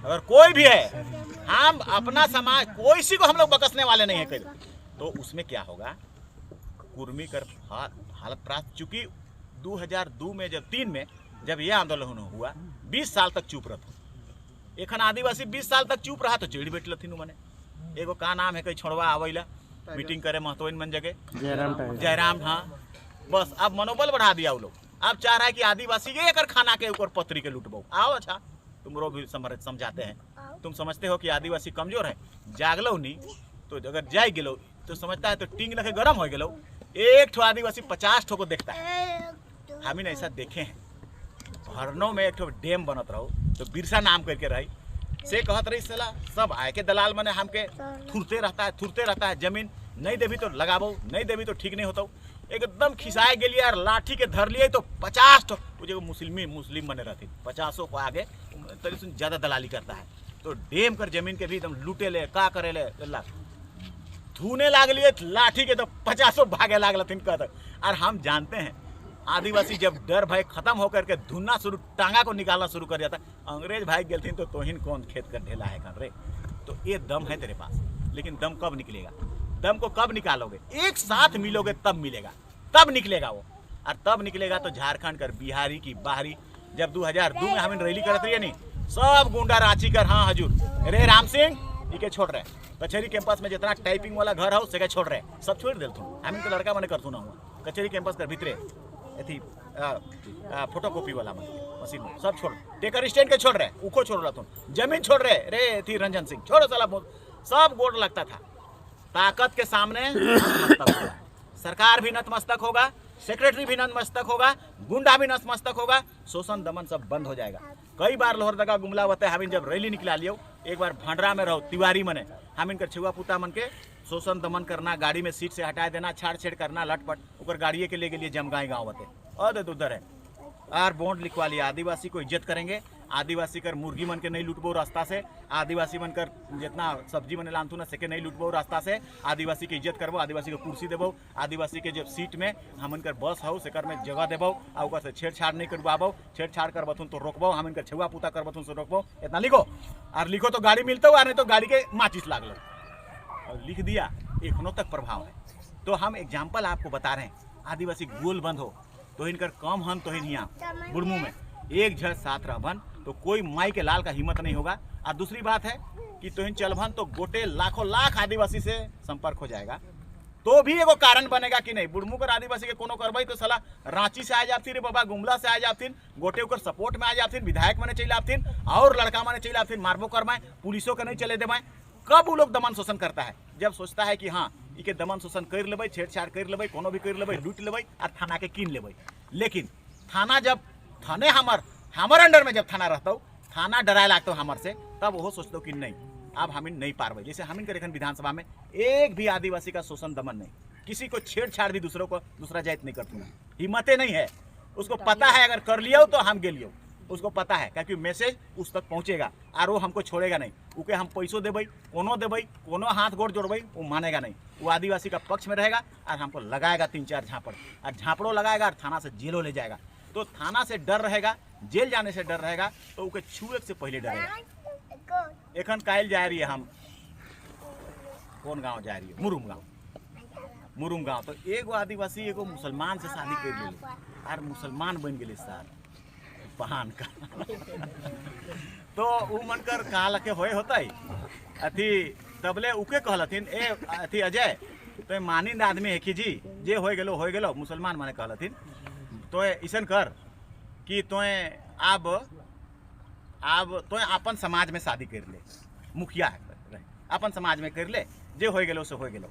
अगर कोई भी है हम अपना समाज कोई सी को हम लोग बकसने वाले नहीं है कह देबो। तो उसमें क्या होगा, कुर्मी कर हालत प्राप्त। चूंकि 2002 में जब 3 में जब यह आंदोलन हुआ 20 साल तक चुप रहता। एखन आदिवासी 20 साल तक चुप रहा तो जेड़ बैठ लथिन मने। एगो का नाम है कहीं छोड़वा आवेला मीटिंग करे महत्वहीन मन जगह जयराम। हाँ बस अब मनोबल बढ़ा दिया वो लोग। अब चाह रहा है कि आदिवासी के एक खाना के ऊपर पत्री के लुटबो। आओ अच्छा तुम लोग भी समझाते हैं। तुम समझते हो कि आदिवासी कमजोर है, जागलो नहीं तो अगर जाए गेलो तो समझता है तो टिंग लगे गर्म हो गेलो। एक ठो आदिवासी 50 ठो को देखता है। हम ही ऐसा देखे हैं। हरनों में एक ठो डैम बनत रहो तो बिरसा नाम करके रही से कहत रही सला सब आए के दलाल मने हमके थुरते रहता है। जमीन नहीं देवी तो लगाबो, नहीं देवी तो ठीक नहीं होता। एकदम खिसाए गेलिए यार, लाठी के धर लिए तो 50 ठो जो मुस्लिम बने रहती 50 को आगे तरी ज्यादा दलाली करता है। तो डैम कर जमीन के भी एकदम लूटे ले का करे ले धुने लागलिए लाठी के तो 50 भागे लागलथिन कहत। और हम जानते हैं आदिवासी जब डर भय खत्म होकर के धुनना शुरू, टांगा को निकालना शुरू कर जाता। अंग्रेज भाई गेलथिन तो तोहिन कौन खेत कर ढेला है कर रे। तो ये दम है तेरे पास, लेकिन दम कब निकलेगा? दम को कब निकालोगे? एक साथ मिलोगे तब मिलेगा, तब निकलेगा वो। और तब निकलेगा तो झारखंड कर बिहारी की बाहरी। जब 2002 में हम रैली करते रहिए नहीं, सब गुंडा रांची कर हाँ हजूर रे राम सिंह के छोड़ रहे। कचहरी कैंपस में जितना टाइपिंग वाला घर हो से छोड़ रहे, सब छोड़ दे तू। हम इनका लड़का मैंने करतू ना हुआ कचहरी कैंपस कर भीतरे अथी फोटोकॉपी वाला मशीन में सब छोड़, टेकर स्टैंड के छोड़ रहे, उको छोड़ रहा तुम, जमीन छोड़ रहे, रे थी रंजन सिंह छोड़ो साला, सब गोड़ लगता था। ताकत के सामने नतमस्तक होगा, सरकार भी नतमस्तक होगा, सेक्रेटरी भी नतमस्तक होगा, गुंडा भी नतमस्तक होगा, शोषण दमन सब बंद हो जाएगा। कई बार लोहरदगा गुमला होते हमिन जब रैली निकला लियो, एक बार भंडरा में रहो तिवारी मने हमिन कर छुआ पुता मन के शोषण दमन करना, गाड़ी में सीट से हटा देना, छाड़ करना, लटपट ऊपर गाड़िए के लिए जमगाई गाँव होते अद उधर है। और बॉन्ड लिखवा लिया, आदिवासी को इज्जत करेंगे, आदिवासी कर मुर्गी मन के नहीं लुटबो रास्ता से, आदिवासी मन कर जितना सब्जी मन लानथू ना सेके नहीं लुटबो रास्ता से, आदिवासी के इज्जत करबो, आदिवासी को कुर्सी देबो, आदिवासी के जब सीट में हमन कर बस हो सेकर में जगह देबो, आ ओकर से छेड़छाड़ नहीं करबाबो, छेड़छाड़ करबथुन तो रोकबो, हमन कर छुआ पुता करबथुन से रोकबो, इतना लिखो। और लिखो तो गाड़ी मिलता हो, और नहीं तो गाड़ी के माचिस लागल, और लिख दिया, एखनों तक प्रभाव है। तो हम एग्जाम्पल आपको बता रहे हैं, आदिवासी गोल बंद हो तो इनकर कम हन तो यहाँ बुड़मू में एक झट साथ रहबन तो कोई माई के लाल का हिम्मत नहीं होगा। और दूसरी बात है कि तोहिन चलभन तो गोटे लाखों लाख आदिवासी से संपर्क हो जाएगा, तो भी एगो कारण बनेगा कि नहीं बुड़मू कर आदिवासी के कोनो करबई तो साला रांची से आ जाती रे बाबा, गुमला से आ जाती, गोटे ओकर सपोर्ट में आ जाती, विधायक मने चल आती और लड़का मने चल आती, मारबो करवाएं, पुलिसों के नहीं चले देवाएं। कब वो लोग दमन शोषण करता है? जब सोचता है कि हाँ इके दमन शोषण कर लेबै, छेड़छाड़ कर लेबै, कोनो भी कर लेबै, लूट लेबै और थाना के कीन लेबै। लेकिन थाना जब थाने हमर अंडर में जब थाना रहता थाना डराए लागता हमर से, तब वो सोचता कि नहीं अब हमिन नहीं पारबे। जैसे हमिन के रेखन विधानसभा में एक भी आदिवासी का शोषण दमन नहीं, किसी को छेड़छाड़ भी दूसरा जाइत नहीं करती, हिम्मतें नहीं है। उसको पता है अगर कर लियो तो हम गेलियो, उसको पता है क्योंकि मैसेज उस तक पहुंचेगा और वो हमको छोड़ेगा नहीं। उके हम पैसों देबै, कोनो हाथ गोड़ जोड़बै, वो मानेगा नहीं, वो आदिवासी का पक्ष में रहेगा और हमको लगाएगा 3-4 झापड़, और झापड़ों लगाएगा और थाना से जेलों ले जाएगा। तो थाना से डर रहेगा, जेल जाने से डर रहेगा, तो उके छुए से पहले डरेगा। एखन कायल जा रही है, हम कौन गाँव जा रही है? मुरुम गाँव। तो एगो आदिवासी एगो मुसलमान से शादी कर ली और मुसलमान बन गए सर बहान का तो उ मनकर कहा लके होए होता है अथी तबले उके कहलथिन ए अथी अजय तो मानिंद आदमी है कि जी जे हो गेलो मुसलमान माने कहलथिन तो ऐसन कर कि तोए अब तो अपन समाज में शादी कर ले, मुखिया है अपन समाज में कर ले, जे हो गेलो से हो गेलो।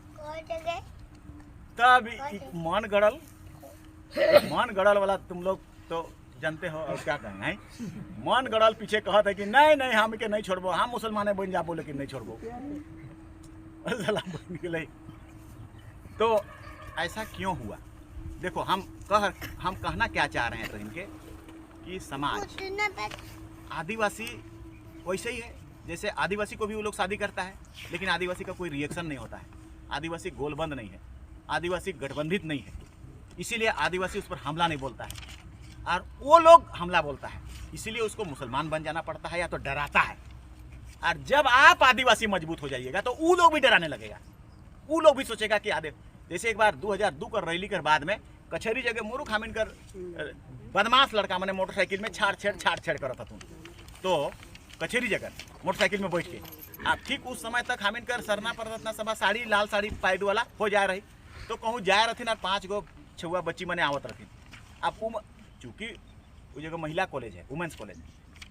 तब मन गड़ल वाला तुम लोग तो जानते हो और क्या कहना है, मन गड़ल पीछे कहत है कि नहीं हम के नहीं छोड़बो, हम मुसलमाने बन जाबो लेकिन नहीं छोड़बो बन गए। तो ऐसा क्यों हुआ? देखो हम कहना क्या चाह रहे हैं तो इनके कि समाज आदिवासी वैसे ही है जैसे आदिवासी को भी वो लोग शादी करता है, लेकिन आदिवासी का कोई रिएक्शन नहीं होता है। आदिवासी गोलबंद नहीं है, आदिवासी गठबंधित नहीं है, इसीलिए आदिवासी उस पर हमला नहीं बोलता है और वो लोग हमला बोलता है, इसीलिए उसको मुसलमान बन जाना पड़ता है या तो डराता है। और जब आप आदिवासी मजबूत हो जाइएगा तो वो लोग भी डराने लगेगा, वो लोग भी सोचेगा कि आदे जैसे एक बार 2002 कर रैली कर बाद में कचहरी जगह मुरुख हामिन कर बदमाश लड़का मैंने मोटरसाइकिल में छाड़ छेड़ करता था, तो कचहरी जगह मोटरसाइकिल में बैठ के आप ठीक उस समय तक हामिन कर सरना पर सभा साड़ी लाल साड़ी पैड वाला हो जा रही, तो कहूँ जाए रहथिन और 5 गो छुआ बच्ची मने आवत रहथिन। अब चूँकि वो जगह महिला कॉलेज है, वुमेंस कॉलेज,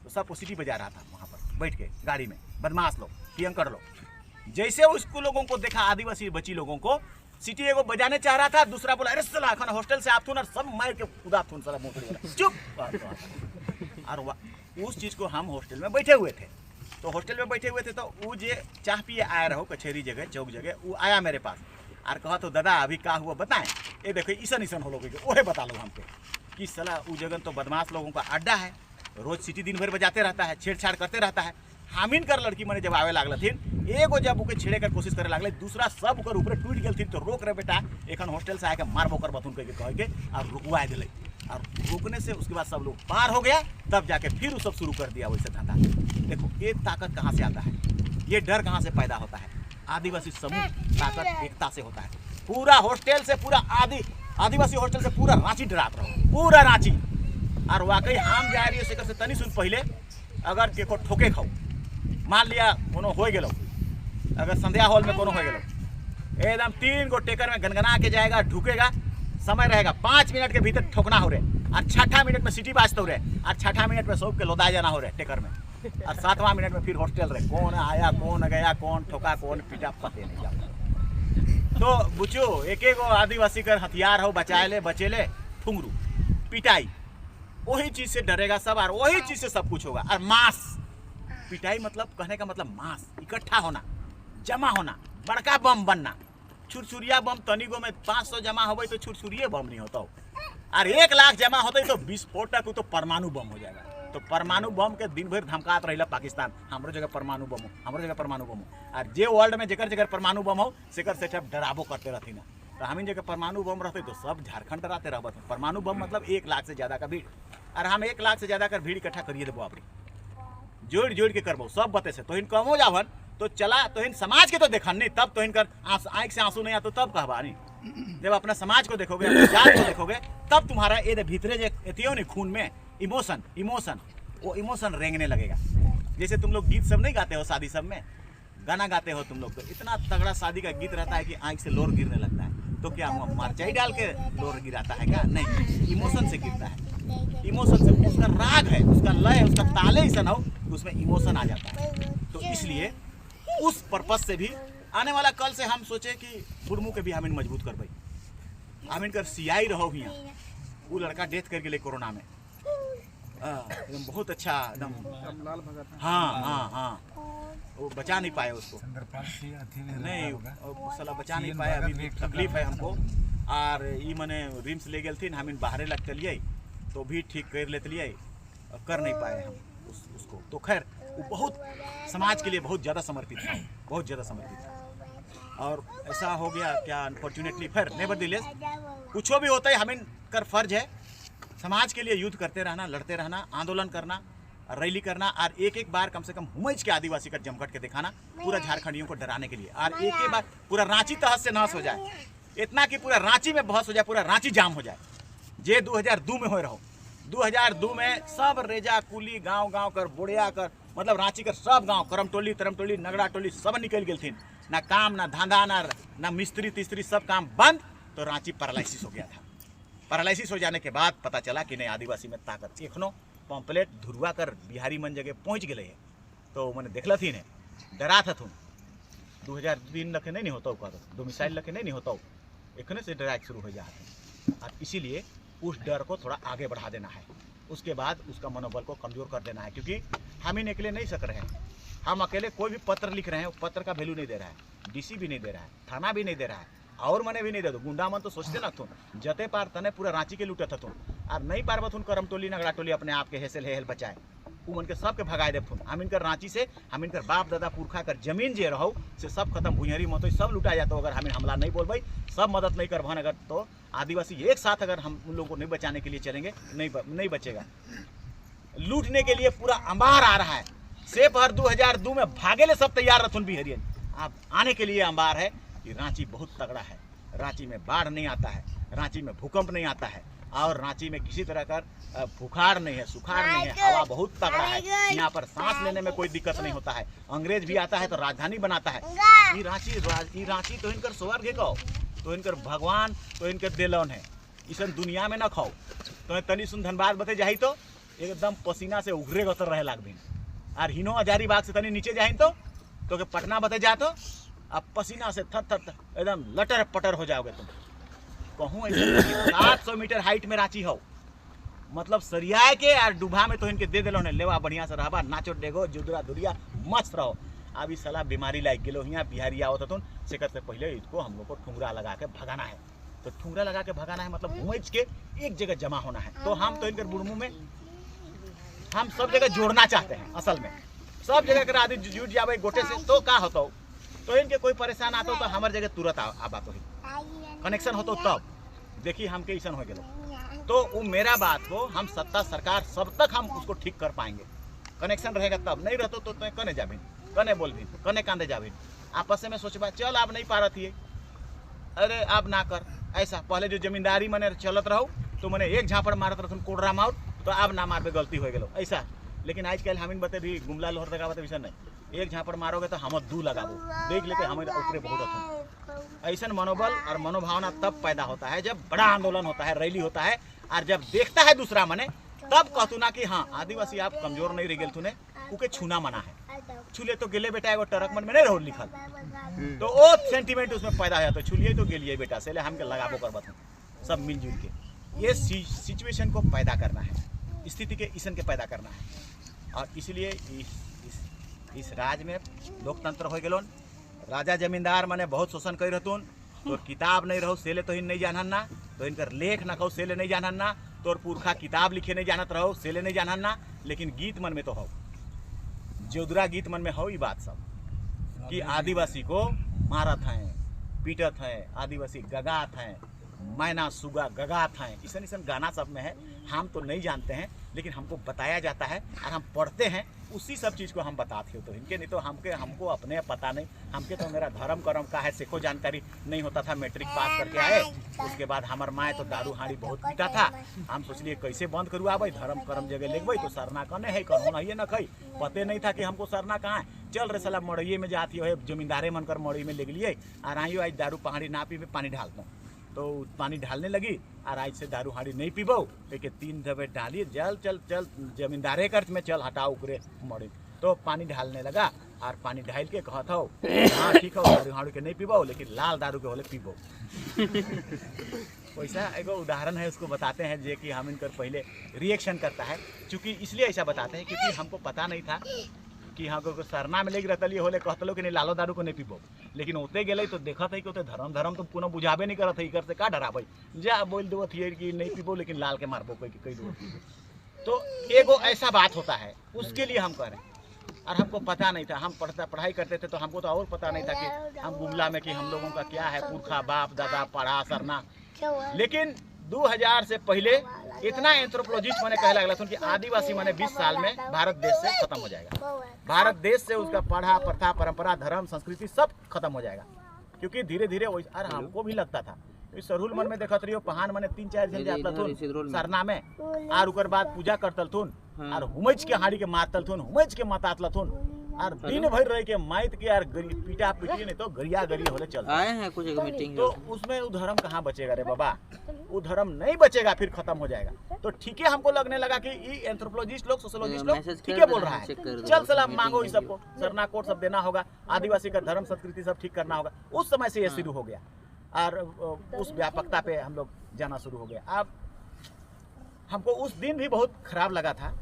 तो सब सिटी बजा रहा था वहाँ पर बैठ के गाड़ी में बदमाश लोग प्रियंकर लोग। जैसे उसको लोगों को देखा आदिवासी बच्ची लोगों को सिटी एगो बजाने चाह रहा था, दूसरा बोला अरे साला खाना हॉस्टल से आप सब मार के खुदा थून साला मोटरी चुप। और उस चीज़ को हम हॉस्टल में बैठे हुए थे, तो हॉस्टल में बैठे हुए थे तो वो जे चाह पिए आया रहो कचहरी जगह चौक जगह, वो आया मेरे पास और कहा तो दादा अभी क्या हुआ बताएं, ये देखो ईसन हो लोग ओहे बता लो हमको कि साला वो जगह तो बदमाश लोगों का अड्डा है, रोज सिटी दिन भर बजाते रहता है, छेड़छाड़ करते रहता है। हामिन कर लड़की मैंने जब आवे लागलथिन एगो जब उके छेड़े कर कोशिश करे लागले, दूसरा सब ओकर ऊपर टूट गेलथिन, तो रोक रे बेटा एखन हॉस्टल से आके मारबो कर बतून कह के और रुकवा दिले। और रोकने से उसके बाद सब लोग पार हो गया, तब जाके फिर वो सब शुरू कर दिया वैसे धंधा। देखो ये ताकत कहाँ से आता है, ये डर कहाँ से पैदा होता है? आदिवासी समूह ताकत एकता से होता है। पूरा हॉस्टल से पूरा आदिवासी हॉस्टल से पूरा रांची डरात रहो, पूरा रांची। और वाकई हम जा रही है से तनी सुन पहले अगर केको ठोके खाओ, मान लिया कोनो हो गेलो, अगर संध्या हॉल में कोनो हो गेलो, एकदम 3 गो टेकर में गनगना के जाएगा, ढुकेगा, समय रहेगा 5 मिनट के भीतर ठोकना हो रहे और 6ठा मिनट में सिटी बाजते हो रहे और 6ठा मिनट में सौंप के लोदा जाना हो रहे टेकर में और 7वां मिनट में फिर हॉस्टल रहे। कौन आया कौन गया कौन ठोका कौन पीटा पते नहीं जाता। तो बुझो एक एक आदिवासी का हथियार हो बचाए बचेले ठुंगरू पिटाई वही चीज से डरेगा सब और वही चीज से सब कुछ होगा। और मांस पिटाई मतलब कहने का मतलब मांस इकट्ठा होना जमा होना बड़का बम बनना। छुरछुरिया बम तनिगो में 500 जमा हो तो छुरछुरिये बम नहीं होता और 1 लाख जमा होता तो विस्फोटक तो परमाणु बम हो जाएगा। तो परमाणु बम के दिन भर धमकात रही पाकिस्तान हमारे जगह परमाणु बम हो हमारे जगह परमाणु बम हो और जे वर्ल्ड में जगह जगह परमाणु बम हो सेकर से डराबो करते रहती ना। तो हम जगह परमाणु बम रहते तो सब झारखंड डराते रहते। परमाणु बम मतलब 1 लाख से ज्यादा का भीड़ और हम 1 लाख से ज्यादा का भीड़ इकट्ठा करिए देबो आपरी जोड़ जोड़ के करबो सब बते से तो इन कम हो जावन तो चला तो इन समाज के तो देखन नहीं तब तो इनकर आंख से आंसू नहीं आता तो तब कहबा नहीं। जब अपना समाज को देखोगे अपने जात को देखोगे तब तुम्हारा ये भीतरे जो एतियो नहीं खून में इमोशन वो इमोशन रेंगने लगेगा। जैसे तुम लोग गीत सब नहीं गाते हो शादी सब में गाना गाते हो तुम लोग तो इतना तगड़ा शादी का गीत रहता है कि आंख से लोर गिरने लगता है। तो क्या हुआ मरचाई डाल के लोर गिराता है क्या? नहीं, इमोशन से गिरता है। इमोशन से उसका राग है उसका लय उसका ताले ऐसा हो उसमें इमोशन आ जाता है। तो इसलिए उस पर्पज से भी आने वाला कल से हम सोचे कि बुढ़मू के भी हम मजबूत कर भाई हम इनकर सियाई रहो हियाँ। वो लड़का डेथ कर गए कोरोना में एकदम बहुत अच्छा एकदम लाल भगत हाँ वो बचा नहीं पाए उसको नहीं साला बचा नहीं पाए। अभी भी तकलीफ है हमको और ये मैंने रिम्स ले गए थे हम बाहरे लगते लिए तो भी ठीक कर लेते लिए कर नहीं पाए हम उसको। तो खैर वो बहुत समाज के लिए बहुत ज़्यादा समर्पित था बहुत ज़्यादा समर्पित था और ऐसा हो गया क्या अनफॉर्चुनेटली। फिर नेवरदलेस कुछ भी होता है हमें कर फर्ज है समाज के लिए युद्ध करते रहना लड़ते रहना आंदोलन करना रैली करना और एक बार कम से कम हुमैच के आदिवासी का जमघट के दिखाना पूरा झारखंडियों को डराने के लिए और एक बार पूरा रांची तहस से नहस हो जाए इतना कि पूरा रांची में बहस हो जाए पूरा रांची जाम हो जाए। जे 2002 में हो रहो 2002 में सब रेजा कुली गांव कर बुढ़िया कर मतलब रांची कर सब गांव करमटोली तरमटोली नगड़ा टोली सब निकल गए थे ना काम ना धंधा ना मिस्त्री तिस्त्री सब काम बंद। तो रांची पैरालिसिस हो गया था। पैरालिसिस हो जाने के बाद पता चला कि नहीं आदिवासी में ताकत एखनो पम्पलेट धुरवा कर बिहारी मन जगह पहुँच गए है। तो मैंने देखल थी ने डरा था तुम 2003 लखे नहीं होता कर 2 मिसाइल लखे नहीं होता एखने से डरा शुरू हो जाते और इसीलिए उस डर को थोड़ा आगे बढ़ा देना है। उसके बाद उसका मनोबल को कमज़ोर कर देना है क्योंकि हम ही अकेले नहीं सक रहे हैं। हम अकेले कोई भी पत्र लिख रहे हैं पत्र का वैल्यू नहीं दे रहा है डीसी भी नहीं दे रहा है थाना भी नहीं दे रहा है और मने भी नहीं दे दो गुंडा मन तो सोचते ना तुम जते पार तने पूरा रांची के लूटे था तुम और नहीं पार बथुन करम टोली नगड़ा टोली अपने आप के हेल बचाए वो मन के सबके भगाए दे तुम। हम इनकर रांची से हम इनकर बाप दादा पुरखा कर जमीन जे रहो से सब खत्म भुइहरी मत सब लुटा जाता अगर हमें हमला नहीं बोल भाई सब मदद नहीं कर अगर तो आदिवासी एक साथ अगर हम उन लोगों को नहीं बचाने के लिए चलेंगे नहीं बचेगा। लूटने के लिए पूरा अंबार आ रहा है सेफ हर 2002 में भागे ले सब तैयार रथुन बिहारियन आप आने के लिए अंबार है कि रांची बहुत तगड़ा है। रांची में बाढ़ नहीं आता है रांची में भूकंप नहीं आता है और रांची में किसी तरह का बुखार नहीं है सुखार नहीं है हवा बहुत तगड़ा है। यहाँ पर सांस लेने में कोई दिक्कत नहीं होता है। अंग्रेज भी आता है तो राजधानी बनाता है। ये रांची तो इनकर स्वर्ग है कहो तो इनकर भगवान तो इनकर दिलौन है इस दुनिया में ना खाओ तो तनी सुन धनबाद बते जाही तो एकदम पसीना से उघरे गतर रहे लाग दिन और हिनो हजारीबाग से तनी नीचे जाही तो पटना बते जा तो अब पसीना से थर एकदम लटर पटर हो जाओगे तुम। कहूँ 700 मीटर हाइट में रांची हो मतलब सरियाए के और डूबा में तो इनके दे दिलो ने लेवा बढ़िया से रहबा नाचो डेगो जुदरा दुरिया मस्त रहो। अभी सलाह बीमारी लाग गलो यहाँ बिहारी आओ तो से से पहले इसको हम लोग को ठुंगरा लगा के भगाना है। तो ठुंगरा लगा के भगाना है मतलब घूमच के एक जगह जमा होना है। तो हम तो इनकर बुढ़मू में हम सब जगह जोड़ना चाहते हैं। असल में सब जगह कर आदि जुट जावे गोटे से तो का होता तो इनके कोई परेशान आता तो हमारे जगह तुरंत आबा तो कनेक्शन होता तब देखिए हमके ऐसा हो गया। तो वो मेरा बात को हम सत्ता सरकार सब तक हम उसको ठीक कर पाएंगे। कनेक्शन रहेगा तब नहीं रहता तो कने जाबिन कने बोलबिन कने कांदे जाबिन आपस में सोचबा चल आप नहीं पा रही है अरे आप ना कर ऐसा। पहले जो जमींदारी मैंने चलत रहो तो मैंने एक झापड़ मारत रहूँ कोडरा मार तो आप ना मार पे गलती हो गलो ऐसा। लेकिन आजकल हम बते भी गुमला लोहर लगावते वैसा नहीं एक झापड़ मारोगे तो हम 2 लगाबो देख लेते हमारे ऊपरे बहुत अच्छा। ऐसा मनोबल और मनोभावना तब पैदा होता है जब बड़ा आंदोलन होता है, रैली होता है, और जब देखता है दूसरा मने तब कहतू ना कि हाँ आदिवासी आप कमजोर नहीं रह गेल तूने, उके छूना मना है, छूले तो गेले बेटा एगो ट्रक मन में नहीं रहो लिखल, तो वो सेंटीमेंट उसमें पैदा हो जाता है, छूलिए तो गेलिए बेटा से हमके लगाबो करबत सब मिलजुल के। ये सिचुएशन को पैदा करना है, स्थिति के ईसन के पैदा करना है, और इसलिए इस राज में लोकतंत्र हो गेलोन। राजा जमींदार माने बहुत शोषण कर रहतुन, तोर किताब नहीं रहो सेले तो नहीं जानन ना, तो इनकर लेख ना कहो सेले नहीं जानन ना, तोर पुरखा किताब लिखे नहीं जानत रहो सेले नहीं जानन ना, लेकिन गीत मन में तो हो, जोदरा गीत मन में हो ये बात सब कि आदिवासी को मारत हैं, पीटत हैं, आदिवासी गगात हैं, मैना सुगा गगात हैं, इसन इसन गाना सब में है। हम तो नहीं जानते हैं, लेकिन हमको बताया जाता है और हम पढ़ते हैं, उसी सब चीज़ को हम बताते हो। तो इनके नहीं तो हमको अपने पता नहीं, हमके तो मेरा धर्म कर्म का है सेको जानकारी नहीं होता था। मैट्रिक पास करके आए, उसके बाद हमार माँ तो दारू हाड़ी बहुत पीता था, हम सोचलिए कैसे बंद करूँ भाई, धर्म कर्म जगह लेगबई तो सरना कने है कहो नहीं न खई, पते नहीं था कि हमको सरना कहाँ है। चल रे साला मड़इये में जाती हो, जमींदारे मन कर मड़ई में ले लिए, और आइयो आज दारू पहाड़ी ना पी में पानी ढालता हूँ, तो पानी ढालने लगी, और आज से दारू हाड़ी नहीं पीबो, लेकिन 3 दबे डाली, चल चल चल जमींदारे कर में चल हटाओ उकरे मड़ी, तो पानी ढालने लगा, और पानी ढाल के कहत हो हाँ ठीक हो दारू हाड़ी के नहीं पीबो, लेकिन लाल दारू के होले पीबो। वैसा एगो उदाहरण है, उसको बताते हैं जे कि हम इनकर पहले रिएक्शन करता है, चूँकि इसलिए ऐसा बताते हैं क्योंकि हमको पता नहीं था कि हाँ को सरना में लेके रहतली होले कहतलो कि नहीं लालो दारू को नहीं पीबो, लेकिन ओते गेले तो देखत है कि ओते धर्म तो कोनो बुझाबे नहीं करत है, इकर से का डराबै, जा बोल देवो थिए कि नहीं पीबो लेकिन लाल के मारबो कोई कई दो। तो एगो ऐसा बात होता है, उसके लिए हम करें, और हमको पता नहीं था, हम पढ़ाई करते थे तो हमको तो और पता नहीं था कि हम गुमला में कि हम लोगों का क्या है, पुरखा बाप दादा पढ़ा सरना। लेकिन 2000 से पहले इतना एंथ्रोपोलॉजिस्ट मैंने कहे लगला कि आदिवासी मैंने 20 साल में भारत देश से खत्म हो जाएगा, भारत देश से उसका पढ़ा प्रथा परंपरा धर्म संस्कृति सब खत्म हो जाएगा, क्योंकि धीरे धीरे और हमको भी लगता था सरुल मन में देखत रहियो पहान मैंने 3-4 जन जाता थुन सरना में, और उकर बाद पूजा करतल थुन, और हुमच के हाड़ी के मारतल थुन, हुमच के मातातल थुन, और दिन भर रह के माइत के यार पीटा पीटी नहीं तो गरिया गरी होले चल आए हैं कुछ एक मीटिंग, तो उसमें वो धर्म कहाँ बचेगा रे बाबा, वो धर्म नहीं बचेगा, फिर खत्म हो जाएगा। तो ठीक है, हमको लगने लगा कि ये एंथ्रोपोलॉजिस्ट लोग सोशोलॉजिस्ट लोग ठीक है बोल रहा है, चल सलाम मांगो इस सबको, सरना कोट सब देना होगा, आदिवासी का धर्म संस्कृति सब ठीक करना होगा। उस समय से ये शुरू हो गया, और उस व्यापकता पे हम लोग जाना शुरू हो गया। अब हमको उस दिन भी बहुत खराब लगा था,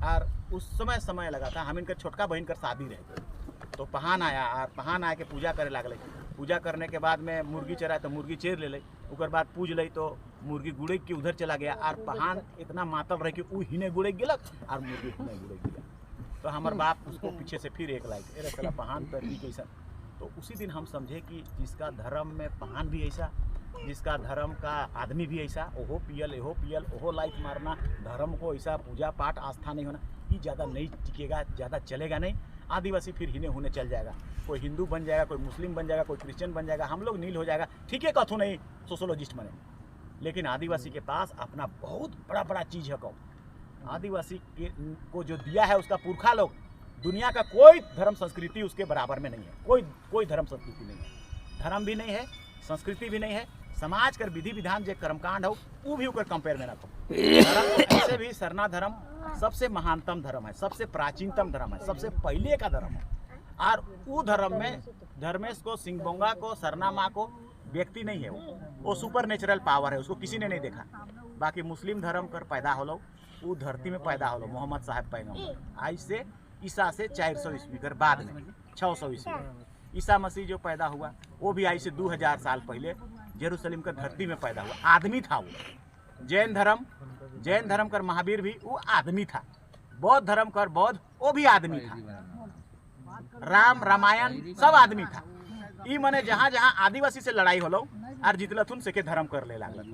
और उस समय लगा था, हम इनकर छोटका बहन कर शादी रहे, तो पहान आया, और पहान आके पूजा करे लागल, पूजा करने के बाद में मुर्गी चरा तो मुर्गी चेर ले, उकर बाद पूज ली तो मुर्गी गुड़े के उधर चला गया, और पहान इतना मातल रहे कि वो हिने गुड़े गेलक और मुर्गी हिने गुड़े गया। तो हमारे बाप उसको पीछे से फिर एक लाइक अरे साला पहान तो कैसा। तो उसी दिन हम समझे कि जिसका धर्म में पहान भी ऐसा, जिसका धर्म का आदमी भी ऐसा, ओहो पियल ओहो लाइट मारना, धर्म को ऐसा पूजा पाठ आस्था नहीं होना, ये ज़्यादा नहीं टिकेगा, ज़्यादा चलेगा नहीं। आदिवासी फिर हिने होने चल जाएगा, कोई हिंदू बन जाएगा, कोई मुस्लिम बन जाएगा, कोई क्रिश्चियन बन जाएगा, हम लोग नील हो जाएगा। ठीक है कथू नहीं सोशोलॉजिस्ट बने, लेकिन आदिवासी के पास अपना बहुत बड़ा चीज़ है। कहो आदिवासी को जो दिया है उसका पुरखा लोग, दुनिया का कोई धर्म संस्कृति उसके बराबर में नहीं है, कोई धर्म संस्कृति नहीं है, धर्म भी नहीं है, संस्कृति भी नहीं है, समाज कर विधि विधान जो कर्मकांड हो वो भी ऊपर कंपेयर में रखो। धर्म ऐसे भी सरना धर्म सबसे महानतम धर्म है, सबसे प्राचीनतम धर्म है, सबसे पहले का धर्म है, और वो धर्म में धर्मेश को, सिंहबोंगा को, सरना माँ को व्यक्ति नहीं है, वो सुपर नेचुरल पावर है, उसको किसी ने नहीं देखा। बाकी मुस्लिम धर्म कर पैदा होलो, वो धरती में पैदा होलो, मोहम्मद साहब पैगंबर, आज से ईसा से 400 ईस्वी कर बाद में 600 ईस्वी ईसा मसीह जो पैदा हुआ, वो भी आज से 2000 साल पहले जेरूसलम का धरती में पैदा हुआ, आदमी था वो। जैन धर्म कर महावीर भी वो आदमी था, बौद्ध धर्म कर बौद्ध वो भी आदमी था, रामायण सब आदमी था। ई मने जहाँ जहाँ आदिवासी से लड़ाई होलो और जितलथुन से के धर्म कर ले लागल।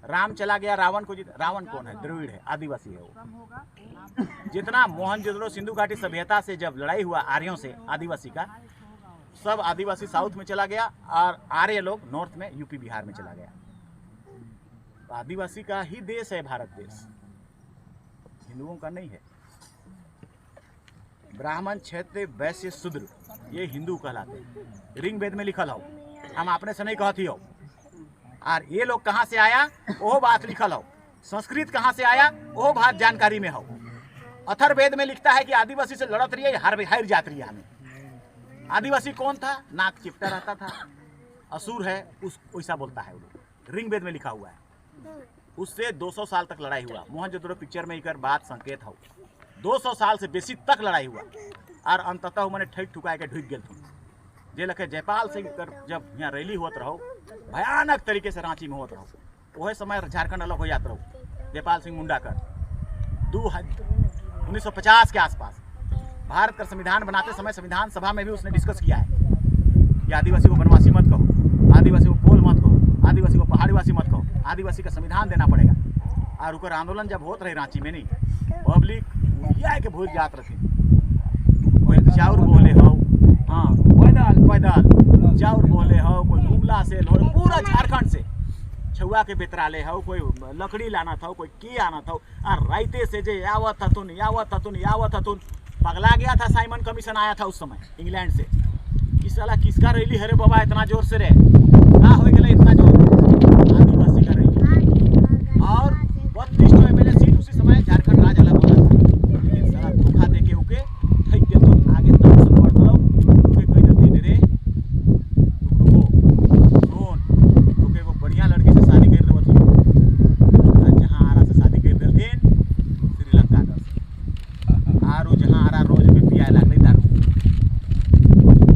राम चला गया, रावण को जीत, रावण कौन है? द्रविड़ है, आदिवासी है वो। जितना मोहनजोदड़ो सिंधु घाटी सभ्यता से जब लड़ाई हुआ आर्यों से आदिवासी का, सब आदिवासी साउथ में चला गया और आर्य लोग नॉर्थ में यूपी बिहार में चला गया। आदिवासी का ही देश है भारत देश, हिंदुओं का नहीं है। ब्राह्मण, क्षत्रिय, वैश्य, शूद्र ये हिंदू कहलाते हैं। ऋग्वेद में लिखल हो हम अपने से नहीं कहती हो। और ये लोग कहाँ से आया वो बात लिखल हो, संस्कृत कहाँ से आया वो बात जानकारी में हो। अथर्ववेद में लिखता है कि आदिवासी से लड़त रही है, हार जात रही है। हमें आदिवासी कौन था? नाक चिपटा रहता था, असुर है, उस वैसा बोलता है वो लोग। ऋग्वेद में लिखा हुआ है। उससे 200 साल तक लड़ाई हुआ। मोहनजोदड़ो पिक्चर में एक बात संकेत हो, 200 साल से बेसी तक लड़ाई हुआ और अंततः मैंने ठेक ठुका के ढुक गए थे। जे लखे जयपाल सिंह जब यहाँ रैली होत रहो, भयानक तरीके से रांची में होत रहो, वही समय झारखंड अलग हो जाता रहो। जयपाल सिंह मुंडा कर 1950 के आसपास भारत का संविधान बनाते समय संविधान सभा में भी उसने डिस्कस किया है कि आदिवासी को वनवासी मत कहो, आदिवासी को कोल मत कहो, आदिवासी को पहाड़ीवासी मत कहो, आदिवासी का संविधान देना पड़ेगा। और उकर आंदोलन जब होत रहे रांची में, नहीं पब्लिक उड़िया के भूल जात रहे, चाउर बोले हो, हाँ पैदल पैदल चाउर बोले हो, कोई कुमला से पूरा झारखंड से छुआ के बेतराले हो, कोई लकड़ी लाना था, कोई की आना था। और राइते से जे यावत हतुन पगला गया था। साइमन कमीशन आया था उस समय इंग्लैंड से, कि साला किसका रैली है रे बाबा इतना जोर से रे, का हो गया इतना जोर? आदिवासी का रैली। और 32 एमएलए सीट उसी समय झारखंड राज्य अलग होता था, लेकिन साला धोखा दे के उके ठेक के तो आगे तक से बढ़ दो उके कोई दिन रे सुन उके वो बढ़िया लड़की से शादी कर देवत हो, जहां आरा से शादी कर देलथिन श्रीलंका का, आरो जहां आरा रोज में पिया लागले दारू,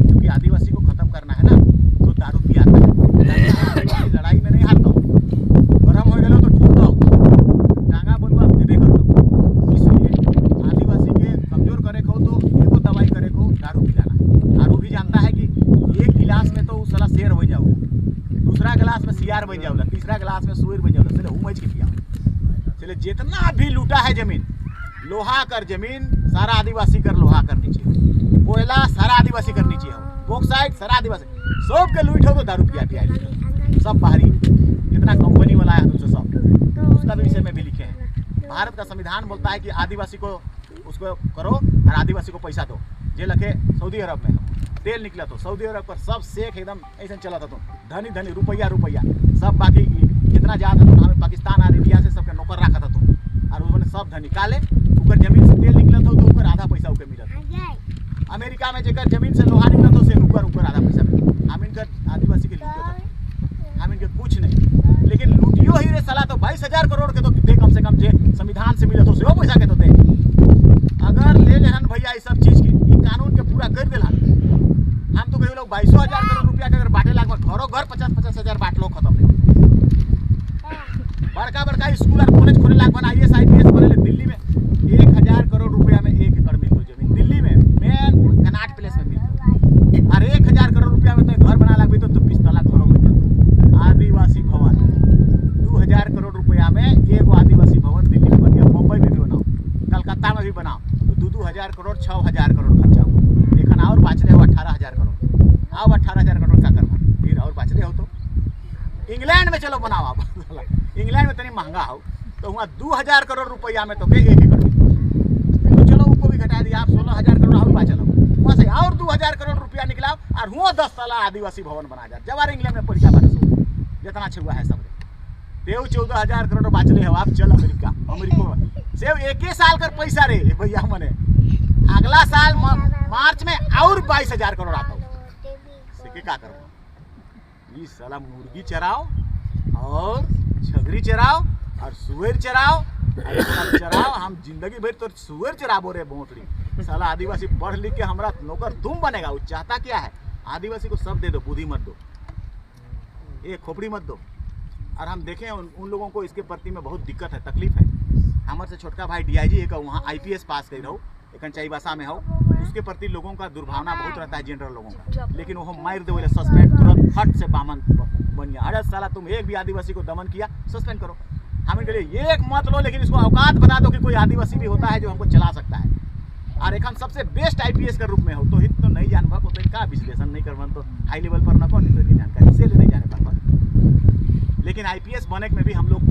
क्योंकि आदिवासी को खत्म करना है ना तो दारू पियाता है। लड़ाई में नहीं हारता, गरम हो गए तो ठीक दो डांगा बनवा देबे करता। इसलिए आदिवासी के कमजोर करे को तो एगो दवाई करे को दारू पिलाना। दारू भी जानता है कि एक गिलास में तो उस साला शेर हो जाओ, दूसरा गिलास में सियार बन जाओ, तीसरा गिलास में सुअर बन जाओ, चले उमज के पिया। चले जितना भी लूटा है जमीन, लोहा कर जमीन सारा आदिवासी कर लोहा कर नीचे, कोयला सारा आदिवासी कर नीचे हो, बॉक्साइट सारा आदिवासी, सब के लूट हो तो दारू पिया पिया सब बाहरी जितना कंपनी वाला है तुमसे सब, उसका भी विषय में भी लिखे हैं। भारत का संविधान बोलता है कि आदिवासी को उसको करो और आदिवासी को पैसा दो। जे लखे सऊदी अरब में तेल निकला तो सऊदी अरब पर सब शेख एकदम ऐसा चला था, तो धनी धनी रुपया सब, बाकी जितना जाता था हमें पाकिस्तान और इंडिया से सबके नौकर रखा था तो, और उन्होंने सब धनी काले उकर जमीन से तेल निकला था तो ऊपर आधा पैसा उके मिला था। अमेरिका में जेकर जमीन से लोहा निकला तो से ऊपर आधा पैसा मिला। हम इनकर आदिवासी के लूटे थे, हम इनके कुछ नहीं, लेकिन लूटियो ही रे साला तो 22,000 करोड़ के तो दे, कम से कम जे संविधान से मिले तो से पैसा के तो दे। अगर ले लेहन भैया इस सब चीज के कानून के पूरा कर देला, हम तो कहीं लोग 22,000 करोड़ रुपया के अगर बांटे लाग घरों घर 50,000 बांट लो खत्म नहीं। बड़का बड़का स्कूल और कॉलेज खोले लाग बना IAS IPS बने दिल्ली में 1,000 करोड़ रुपया में 1 एकड़ मिल गई जमीन दिल्ली में, मेन कनाट प्लेस में मिल, और 1,000 करोड़ रुपया में तो घर बना लाग तो 20 तला घरों में। आदिवासी भवन 2,000 करोड़ रुपया में एगो आदिवासी भवन दिल्ली में बन गया, मुंबई में भी बनाओ, कलकत्ता में भी बनाओ तो 2,000 करोड़ 6,000 करोड़ खर्चा हो। लेकिन और बाचले हो 18,000 करोड़, आओ 18,000 करोड़ का करवा फिर और बाचले हो तो इंग्लैंड में चलो बनाओ आप इंग्लैंड में तनी महंगा हो तो वहाँ 2,000 करोड़ रुपया में तो के 1 एकड़ तो चलो उसको भी घटा दिया आप 16,000 करोड़ और बाचल हो, वहाँ से और 2,000 करोड़ रुपया निकलाओ और हुआ 10 साल आदिवासी भवन बना जाए। जब इंग्लैंड में परीक्षा बारस हो जितना छुआ है सब तेव 14,000 करोड़ बाचले हो। आप चल अमेरिका से 1 साल कर पैसा रे भैया मने, अगला साल मार्च में और 22,000 करोड़ आता हो। क्या करो ये साला मुर्गी चराओ और छगरी चराओ और सुअर चराओ चराओ, हम जिंदगी भर तो सुअर चराबो रे बोतरी। साला आदिवासी पढ़ लिख के हमारा नौकर तुम बनेगा। वो चाहता क्या है? आदिवासी को सब दे दो, बुद्धि मत दो, ये खोपड़ी मत दो। और हम देखें उन लोगों को इसके प्रति में बहुत दिक्कत है, तकलीफ है। हमारे से छोटका भाई DIG एक वहाँ IPS पास कर रहो एक चाईबासा में हो, उसके प्रति लोगों का दुर्भावना बहुत रहता है जनरल लोगों का, लेकिन वो मार दे सस्पेंड तुरंत फट से बामन बन गया। अरे साला तुम एक भी आदिवासी को दमन किया सस्पेंड करो। हम इनके लिए एक मत लो, लेकिन इसको औकात बता दो कि कोई आदिवासी भी होता है जो हमको चला सकता है। और एक हम सबसे बेस्ट IPS के रूप में हो तो हित तो नहीं जान भग तो इनका विश्लेषण नहीं करवन तो हाई लेवल पर न कौन तो जानकारी से नहीं जाने पार। लेकिन IPS बने में भी हम लोग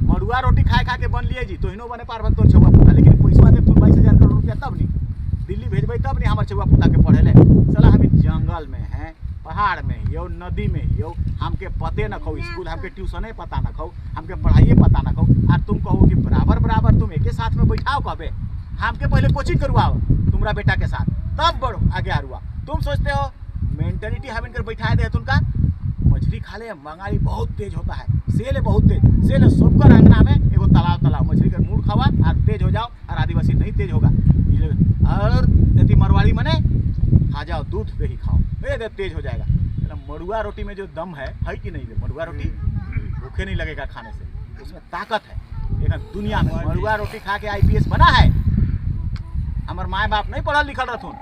मड़ुआ रोटी खाए खा के बन लिए जी तो इनो बने पार भग तो छुआ पुता, लेकिन पैसा दे 22,000 करोड़ रुपया तब नहीं दिल्ली भेजबे तब नहीं हमारे छुआ पुता के पढ़े ले। साला हम जंगल में हैं, पहाड़ में हियो, नदी में हियो, हमके पते न खो, स्कूल हमके ट्यूशने पता न खो, हमके पढ़ाइए पता न खो, और तुम कहो कि बराबर बराबर तुम एक साथ में बैठाओ कबे, हमके पहले कोचिंग करवाओ तुम्हारा बेटा के साथ, तब बढ़ो आगे आरुआ। तुम सोचते हो मेंटेलिटी हम इनकर बैठाए दे तुमका। मछली खा ले, बंगाली बहुत तेज होता है, सेल है बहुत तेज, सेल है सबकर अंगना में एगो तालाब मछली का मूड खावा और तेज हो जाओ, और आदिवासी नहीं तेज होगा। और यदि मरवाड़ी मने खा जाओ दूध पे ही खाओ, ये तेज हो जाएगा। मड़ुआ रोटी में जो दम है कि नहीं, मड़ुआ रोटी भूखे नहीं लगेगा खाने से, उसमें ताकत है। लेकिन दुनिया में मड़ुआ रोटी खा के IPS बना है। हमारे माए बाप नहीं पढ़ल लिखल रहथुन,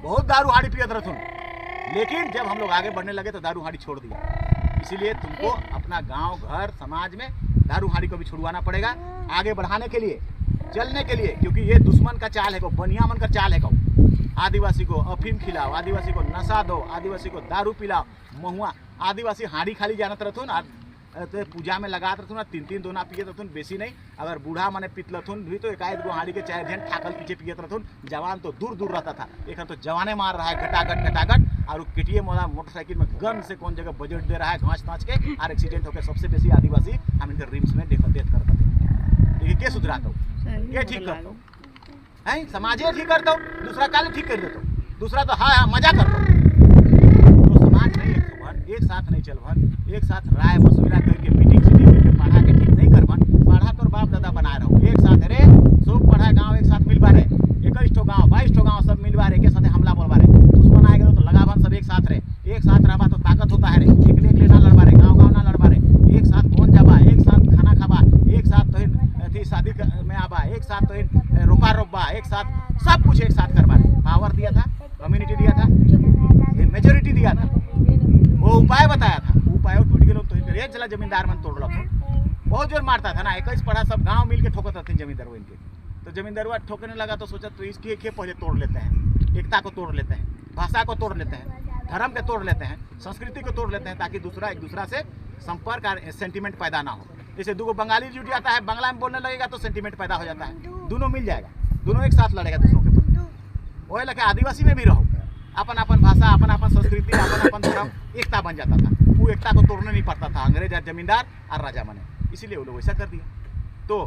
बहुत दारू हाड़ी पियत रहथुन, लेकिन जब हम लोग आगे बढ़ने लगे तो दारू हाड़ी छोड़ दिया। इसीलिए तुमको अपना गांव घर समाज में दारू हाड़ी को भी छुड़वाना पड़ेगा आगे बढ़ाने के लिए, चलने के लिए, क्योंकि ये दुश्मन का चाल है को, बनिया मन का चाल है को। आदिवासी को अफीम खिलाओ, आदिवासी को नशा दो, आदिवासी को दारू पिलाओ, महुआ। आदिवासी हाड़ी खाली जानत रहथुन और तो पूजा में लगात रहथुन, 3-3 दोना पियत रहथुन, बेसी नहीं। अगर बूढ़ा मने पित लथुन भी तो एकाएक गो हाड़ी के 4 जन ठाकल पीछे पियत रहथुन। जवान तो दूर दूर रहता था, एक तो जवाने मार रहा है घटाघट, और केटीएम वाला मोटरसाइकिल में गन से कौन जगह बजट दे रहा है घास नाच के, और एक्सीडेंट होकर सबसे बेसी आदिवासी हम इनके रिम्स में डेथ करते थे। लेकिन के सुधराता हूँ, ये ठीक करता हूँ है, समाजे ठीक करता हूँ, दूसरा काले ठीक कर देता हूँ, दूसरा तो हाँ मजा करता हूँ। तो समाज नहीं एक साथ नहीं चल भन, एक साथ राय मशविरा करके मीटिंग करके पढ़ा के ठीक नहीं कर भन। पढ़ा तो बाप दादा बनाए रहो, एक साथ रे सब पढ़ा गाँव एक साथ मिलवा रहे, 21 ठो गाँव 22 ठो गाँव सब मिलवा रहे, एक साथ हमला बोलवा रहे। दुश्मन आए गए तो लगा भन सब एक साथ रहे, एक साथ रहबा तो ताकत होता है रे। एक ना लड़वा रहे, गाँव ना लड़वा रहे, एक साथ कौन जाबा, एक साथ खाना खाबा, एक साथ तो शादी में आबा, एक साथ तो रोपा रोपबा, एक साथ सब कुछ एक साथ करवा रहे। पावर दिया था, कम्युनिटी दिया था, मेजोरिटी दिया था, वो उपाय बताया था, उपाय टूट गए तो एक जला जमींदार मन तोड़ लो, बहुत जोर मारता था ना। 21 पढ़ा सब गांव मिल के ठोकते थे जमींदार इनके, तो जमींदार ठोकने लगा तो सोचा तो इसके पहले तोड़ लेते हैं, एकता को तोड़ लेते हैं, भाषा को तोड़ लेते हैं, धर्म के तोड़ लेते हैं, संस्कृति को तोड़ लेते हैं, ताकि दूसरा एक दूसरा से संपर्क और सेंटिमेंट पैदा ना हो। जैसे 2 बंगाली जुट जाता है, बांग्ला में बोलने लगेगा तो सेंटिमेंट पैदा हो जाता है, दोनों मिल जाएगा, दोनों एक साथ लड़ेगा दूसरों के प्रति। वही लगे आदिवासी में भी रहो, अपन भाषा, अपन संस्कृति, अपन धर्म, एकता बन जाता था। वो एकता को तोड़ने नहीं पड़ता था अंग्रेज और जमींदार और राजा मने, इसीलिए वो लोग वैसा कर दिया। तो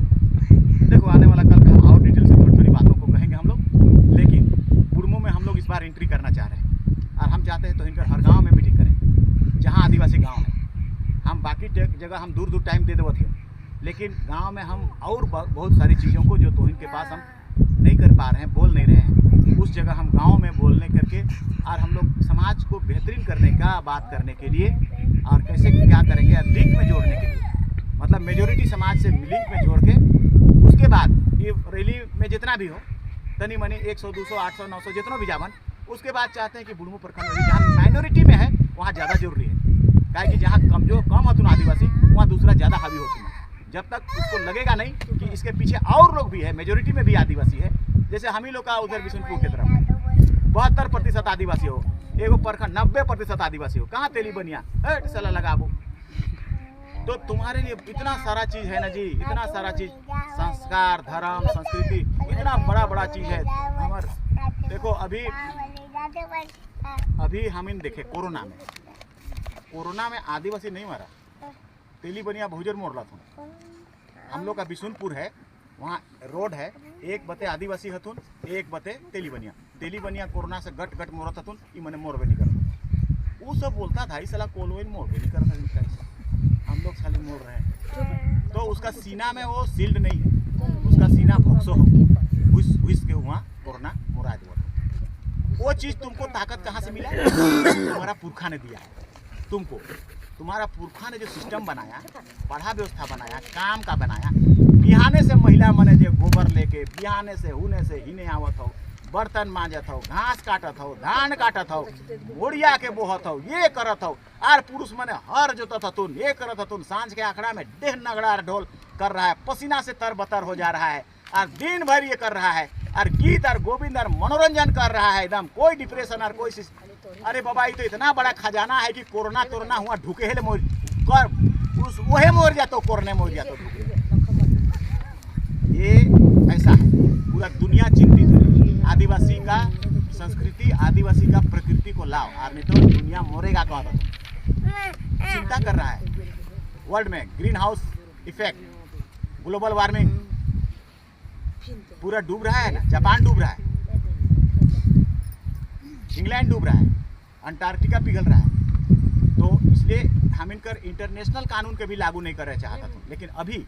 देखो आने वाला कल का हम और डिटेल से थोड़ी बातों को कहेंगे हम लोग, लेकिन बुरमो में हम लोग इस बार एंट्री करना चाह रहे हैं, और हम चाहते हैं तो इनकर हर गाँव में मीटिंग करें जहाँ आदिवासी गाँव है। हम बाकी जगह हम दूर दूर टाइम दे देवत थे, लेकिन गाँव में हम और बहुत सारी चीज़ों को जो तो इनके पास हम नहीं कर पा रहे हैं, बोल नहीं रहे हैं, उस जगह हम गांव में बोलने करके और हम लोग समाज को बेहतरीन करने का बात करने के लिए और कैसे क्या करेंगे लिंक में जोड़ने के लिए, मतलब मेजोरिटी समाज से लिंक में जोड़ के उसके बाद ये रैली में जितना भी हो तनी मनी 100 200 800 900 जितना भी जावन, उसके बाद चाहते हैं कि बुढ़मू प्रखंड में जहाँ माइनॉरिटी में है वहाँ ज़्यादा जरूरी है, क्या कि जहाँ कम होतुन आदिवासी वहाँ दूसरा ज़्यादा हावी होतुन। जब तक उसको लगेगा नहीं कि इसके पीछे और लोग भी है, मेजोरिटी में भी आदिवासी है, जैसे हम ही लोग का उधर बिशुनपुर की तरफ 72% आदिवासी हो, एगो प्रखंड 90% आदिवासी हो, कहाँ तेली बनिया साला लगाबो। तो तुम्हारे लिए इतना सारा चीज़ है ना जी, इतना सारा चीज़, संस्कार, धर्म, संस्कृति, इतना बड़ा बड़ा चीज़ है हमारे। देखो अभी हम इन देखे कोरोना में आदिवासी नहीं मरा, तेली बनिया बहुजर मोड़ रहा था। हम लोग का बिशुनपुर है, वहाँ रोड है, एक बते आदिवासी हथुन, एक बते तेली बनिया कोरोना से गट मोरत हथुन, ई मने मोरबे नहीं करता। वो सब बोलता था इस साला कोलोइन मोरबे नहीं करता, हम लोग खाली मोड़ रहे हैं। तो उसका सीना में वो सील्ड नहीं है, उसका सीना भोक्सो हो, घुस के वहाँ कोरोना मोरा दिया। वो चीज़ तुमको ताकत कहाँ से मिला? तुम्हारा पुरखा ने दिया है तुमको। तुम्हारा पुरखा ने जो सिस्टम बनाया, पढ़ा व्यवस्था बनाया, काम का बनाया, बिहाने से महिला मने जो गोबर लेके बिहाने से हुने से हिने आवत हो, बर्तन मांजत हो, घास काटत हो, धान काटत हो, मोड़िया के बोहत हो, ये करत हो, और पुरुष मने हर जोतत हतुन, ये करत हतुन, सांझ के आखड़ा में देह नगड़ा ढोल कर रहा है, पसीना से तरबतर हो जा रहा है, और दिन भर ये कर रहा है, और गीत और गोविंद और मनोरंजन कर रहा है, एकदम कोई डिप्रेशन और कोई। अरे बाबा ये तो इतना बड़ा खजाना है कि कोरोना तोरना हुआ ढुके हेले मोर कर उस वहे मोर जातो, कोरोना मोर जातो। ये ऐसा है, पूरा दुनिया चिंतित है। आदिवासी का संस्कृति आदिवासी का प्रकृति को लाओ, और नहीं तो दुनिया मरेगा कहा था। चिंता कर रहा है वर्ल्ड में green house effect, global warming, पूरा डूब रहा है ना। जापान डूब रहा है, इंग्लैंड डूब रहा है, अंटार्कटिका पिघल रहा है। तो इसलिए हम इनकर इंटरनेशनल कानून के भी लागू नहीं करना चाहता था। लेकिन अभी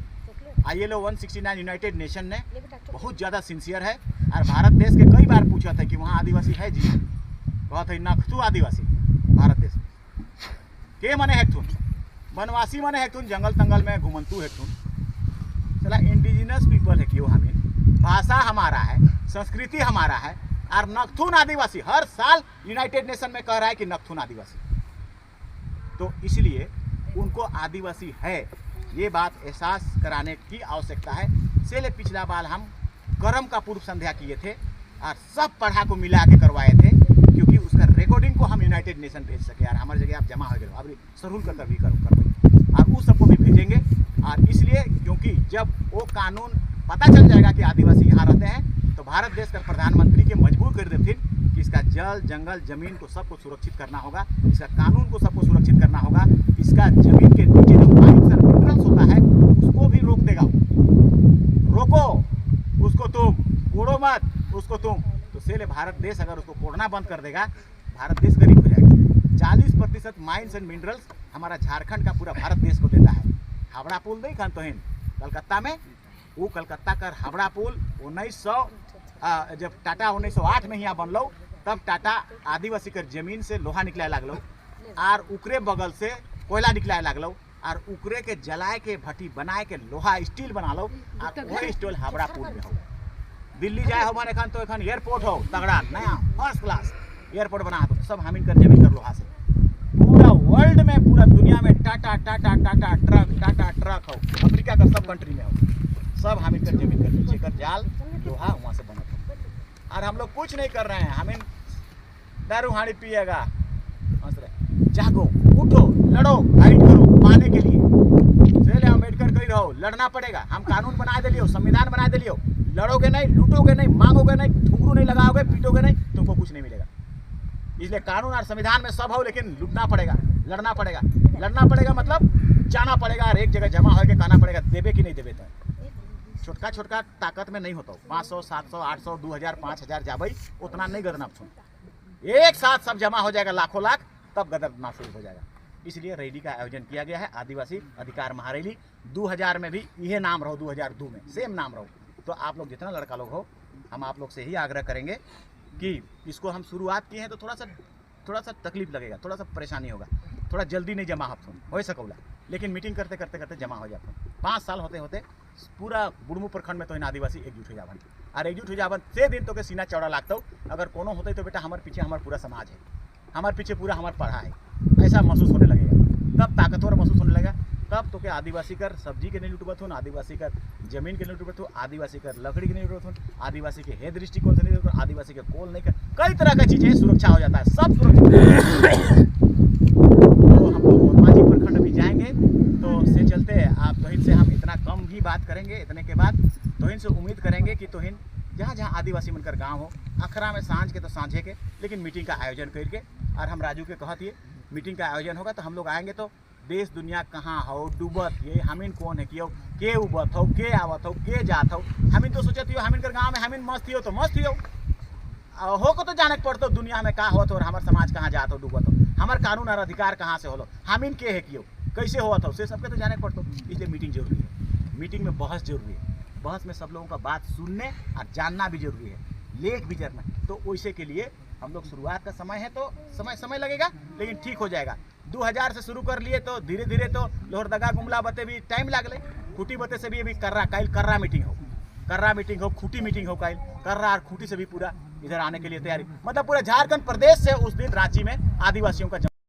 ILO 169 यूनाइटेड नेशन ने बहुत ज़्यादा सिंसियर है, और भारत देश के कई बार पूछा था कि वहाँ आदिवासी है जी, कहा था नखतू आदिवासी भारत देश के मने हेक्थुन, वनवासी मने हेक्थुन, जंगल तंगल में घुमंतू हेक्थुन। चला इंडिजिनस पीपल है क्यों, हमें भाषा हमारा है, संस्कृति हमारा है, और नखथुन आदिवासी हर साल यूनाइटेड नेशन में कह रहा है कि नखथुन आदिवासी। तो इसलिए उनको आदिवासी है ये बात एहसास कराने की आवश्यकता है। इसलिए पिछला बार हम करम का पूर्व संध्या किए थे और सब पढ़ा को मिला के करवाए थे, क्योंकि उसका रिकॉर्डिंग को हम यूनाइटेड नेशन भेज सके। और हमारी जगह आप जमा हो गए, अब सरूल कर भी करो और उस सबको भी भेजेंगे। और इसलिए क्योंकि जब वो कानून पता चल जाएगा कि आदिवासी यहाँ रहते हैं, तो भारत देश का प्रधानमंत्री के मजबूर कर देते कि इसका जल जंगल जमीन को सबको सुरक्षित करना होगा, इसका कानून को सबको सुरक्षित करना होगा, इसका जमीन के नीचे जो माइंस और मिनरल्स होता है उसको भी रोक देगा। रोको उसको, तुम कोड़ो मत उसको तुम। तो इसलिए भारत देश अगर उसको कोड़ना बंद कर देगा, भारत देश गरीब हो जाएगा। 40% माइंस एंड मिनरल्स हमारा झारखंड का पूरा भारत देश को देता है। हावड़ा पुल नहीं खान तो कलकत्ता में, वो कलकत्ता का हावड़ा पुल 1900 जब टाटा 1908 में यहाँ बनलो, तब टाटा आदिवासी कर जमीन से लोहा निकलाए लागलो, और उकरे बगल से कोयला निकलाए लागलो, और उकरे के जलाए के भट्टी बनाए के लोहा स्टील बना लो, और वही स्टील हावड़ा पुल में हो। दिल्ली जाए हो माने खान तो एखन एयरपोर्ट हो तगड़ा नया फर्स्ट क्लास एयरपोर्ट बना दो, सब हम इनकर जमीन कर लोहा से। पूरा वर्ल्ड में, पूरा दुनिया में टाटा टाटा टाटा ट्रक हो, अफ्रीका का सब कंट्री में हो, सब हम इनकर जमीन कर नीचे कर जाल लोहा वहाँ से बना। और हम लोग कुछ नहीं कर रहे हैं, हमें दारू हाड़ी पिएगा, हंस रहे। जागो, उठो, लड़ो, फाइट करो पाने के लिए। चले अम्बेडकर कही रहो, लड़ना पड़ेगा। हम कानून बना दे लियो, संविधान बना दे लियो, लड़ोगे नहीं, लूटोगे नहीं, मांगोगे नहीं, ठुमरू नहीं लगाओगे, पीटोगे नहीं, तुमको कुछ नहीं मिलेगा। इसलिए कानून और संविधान में सब हो, लेकिन लूटना पड़ेगा, लड़ना पड़ेगा। लड़ना पड़ेगा मतलब जाना पड़ेगा और एक जगह जमा होकर कहना पड़ेगा देवे कि नहीं देवे। तो छोटका छोटका ताकत में नहीं होता, 500 700 800 2000 5000 जाबई उतना नहीं गदना सुन, एक साथ सब जमा हो जाएगा लाखों लाख, तब गदरना शुरू हो जाएगा। इसलिए रैली का आयोजन किया गया है, आदिवासी अधिकार महारैली। 2000 में भी यह नाम रहो, 2002 में सेम नाम रहो। तो आप लोग जितना लड़का लोग हो, हम आप लोग से ही आग्रह करेंगे कि इसको हम शुरुआत किए हैं तो थोड़ा सा तकलीफ लगेगा, थोड़ा सा परेशानी होगा, थोड़ा जल्दी नहीं जमा हो सकोला, लेकिन मीटिंग करते करते करते जमा हो जाता। 5 साल होते होते पूरा बुढ़मू प्रखंड में तो इन आदिवासी एकजुट हो जावन, और एकजुट हो जावन से दिन तो के सीना चौड़ा लागता। अगर कोनो होते तो बेटा हमारे पीछे हमारा पूरा समाज है, हमारे पीछे पूरा हमारा पढ़ा है, ऐसा महसूस होने लगेगा, तब ताकतवर महसूस होने लगेगा। तब तो के आदिवासी कर सब्जी के नहीं लुटबत हो, आदिवासी कर जमीन के नहीं लुटबत हो, आदिवासी कर लकड़ी के नहीं लुटबत हो, आदिवासी के हे दृष्टिकोण से नहीं लुटबत हो, आदिवासी के कोल नहीं कर, कई तरह की चीज़ें सुरक्षा हो जाता है, सब सुरक्षित। तो हम लोग माझी प्रखंड भी जाएंगे, तो से चलते आप तोहिन से हम इतना कम ही बात करेंगे। इतने के बाद तोहिन से उम्मीद करेंगे कि तोहिन जहाँ जहाँ आदिवासी बनकर गाँव हो, अखरा में सांझ के तो सांझे के, लेकिन मीटिंग का आयोजन करके, और हम राजू के कहती मीटिंग का आयोजन होगा तो हम लोग आएंगे। तो देश दुनिया कहाँ हो डूबत ये हमीन कौन है कि के उबत हो, के आवत हो, के जात हो, हमीन तो सोचत हो हमीन कर गाँव में हमीन मस्त हो तो मस्त हो को तो जाने पड़तो दुनिया में का होत हो, और हमारे समाज कहाँ जात हो डूबत हो, हमारे कानून और अधिकार कहाँ से होलो, हमीन के है कि कैसे होत हो, से सबके तो जाने पड़तो। इसलिए मीटिंग जरूरी है, मीटिंग में बहस जरूरी है, बहस में सब लोगों का बात सुनने और जानना भी जरूरी है, लेख भी करना। तो वैसे के लिए हम लोग शुरुआत का समय है, तो समय लगेगा, लेकिन ठीक हो जाएगा। 2000 से शुरू कर लिए तो धीरे धीरे तो लोहरदगा गुमला बते भी टाइम लागले, खूटी बते से भी अभी कर्रा मीटिंग हो, खूटी मीटिंग हो, कर्रा और खूटी से भी पूरा इधर आने के लिए तैयारी, मतलब पूरे झारखंड प्रदेश से उस दिन रांची में आदिवासियों का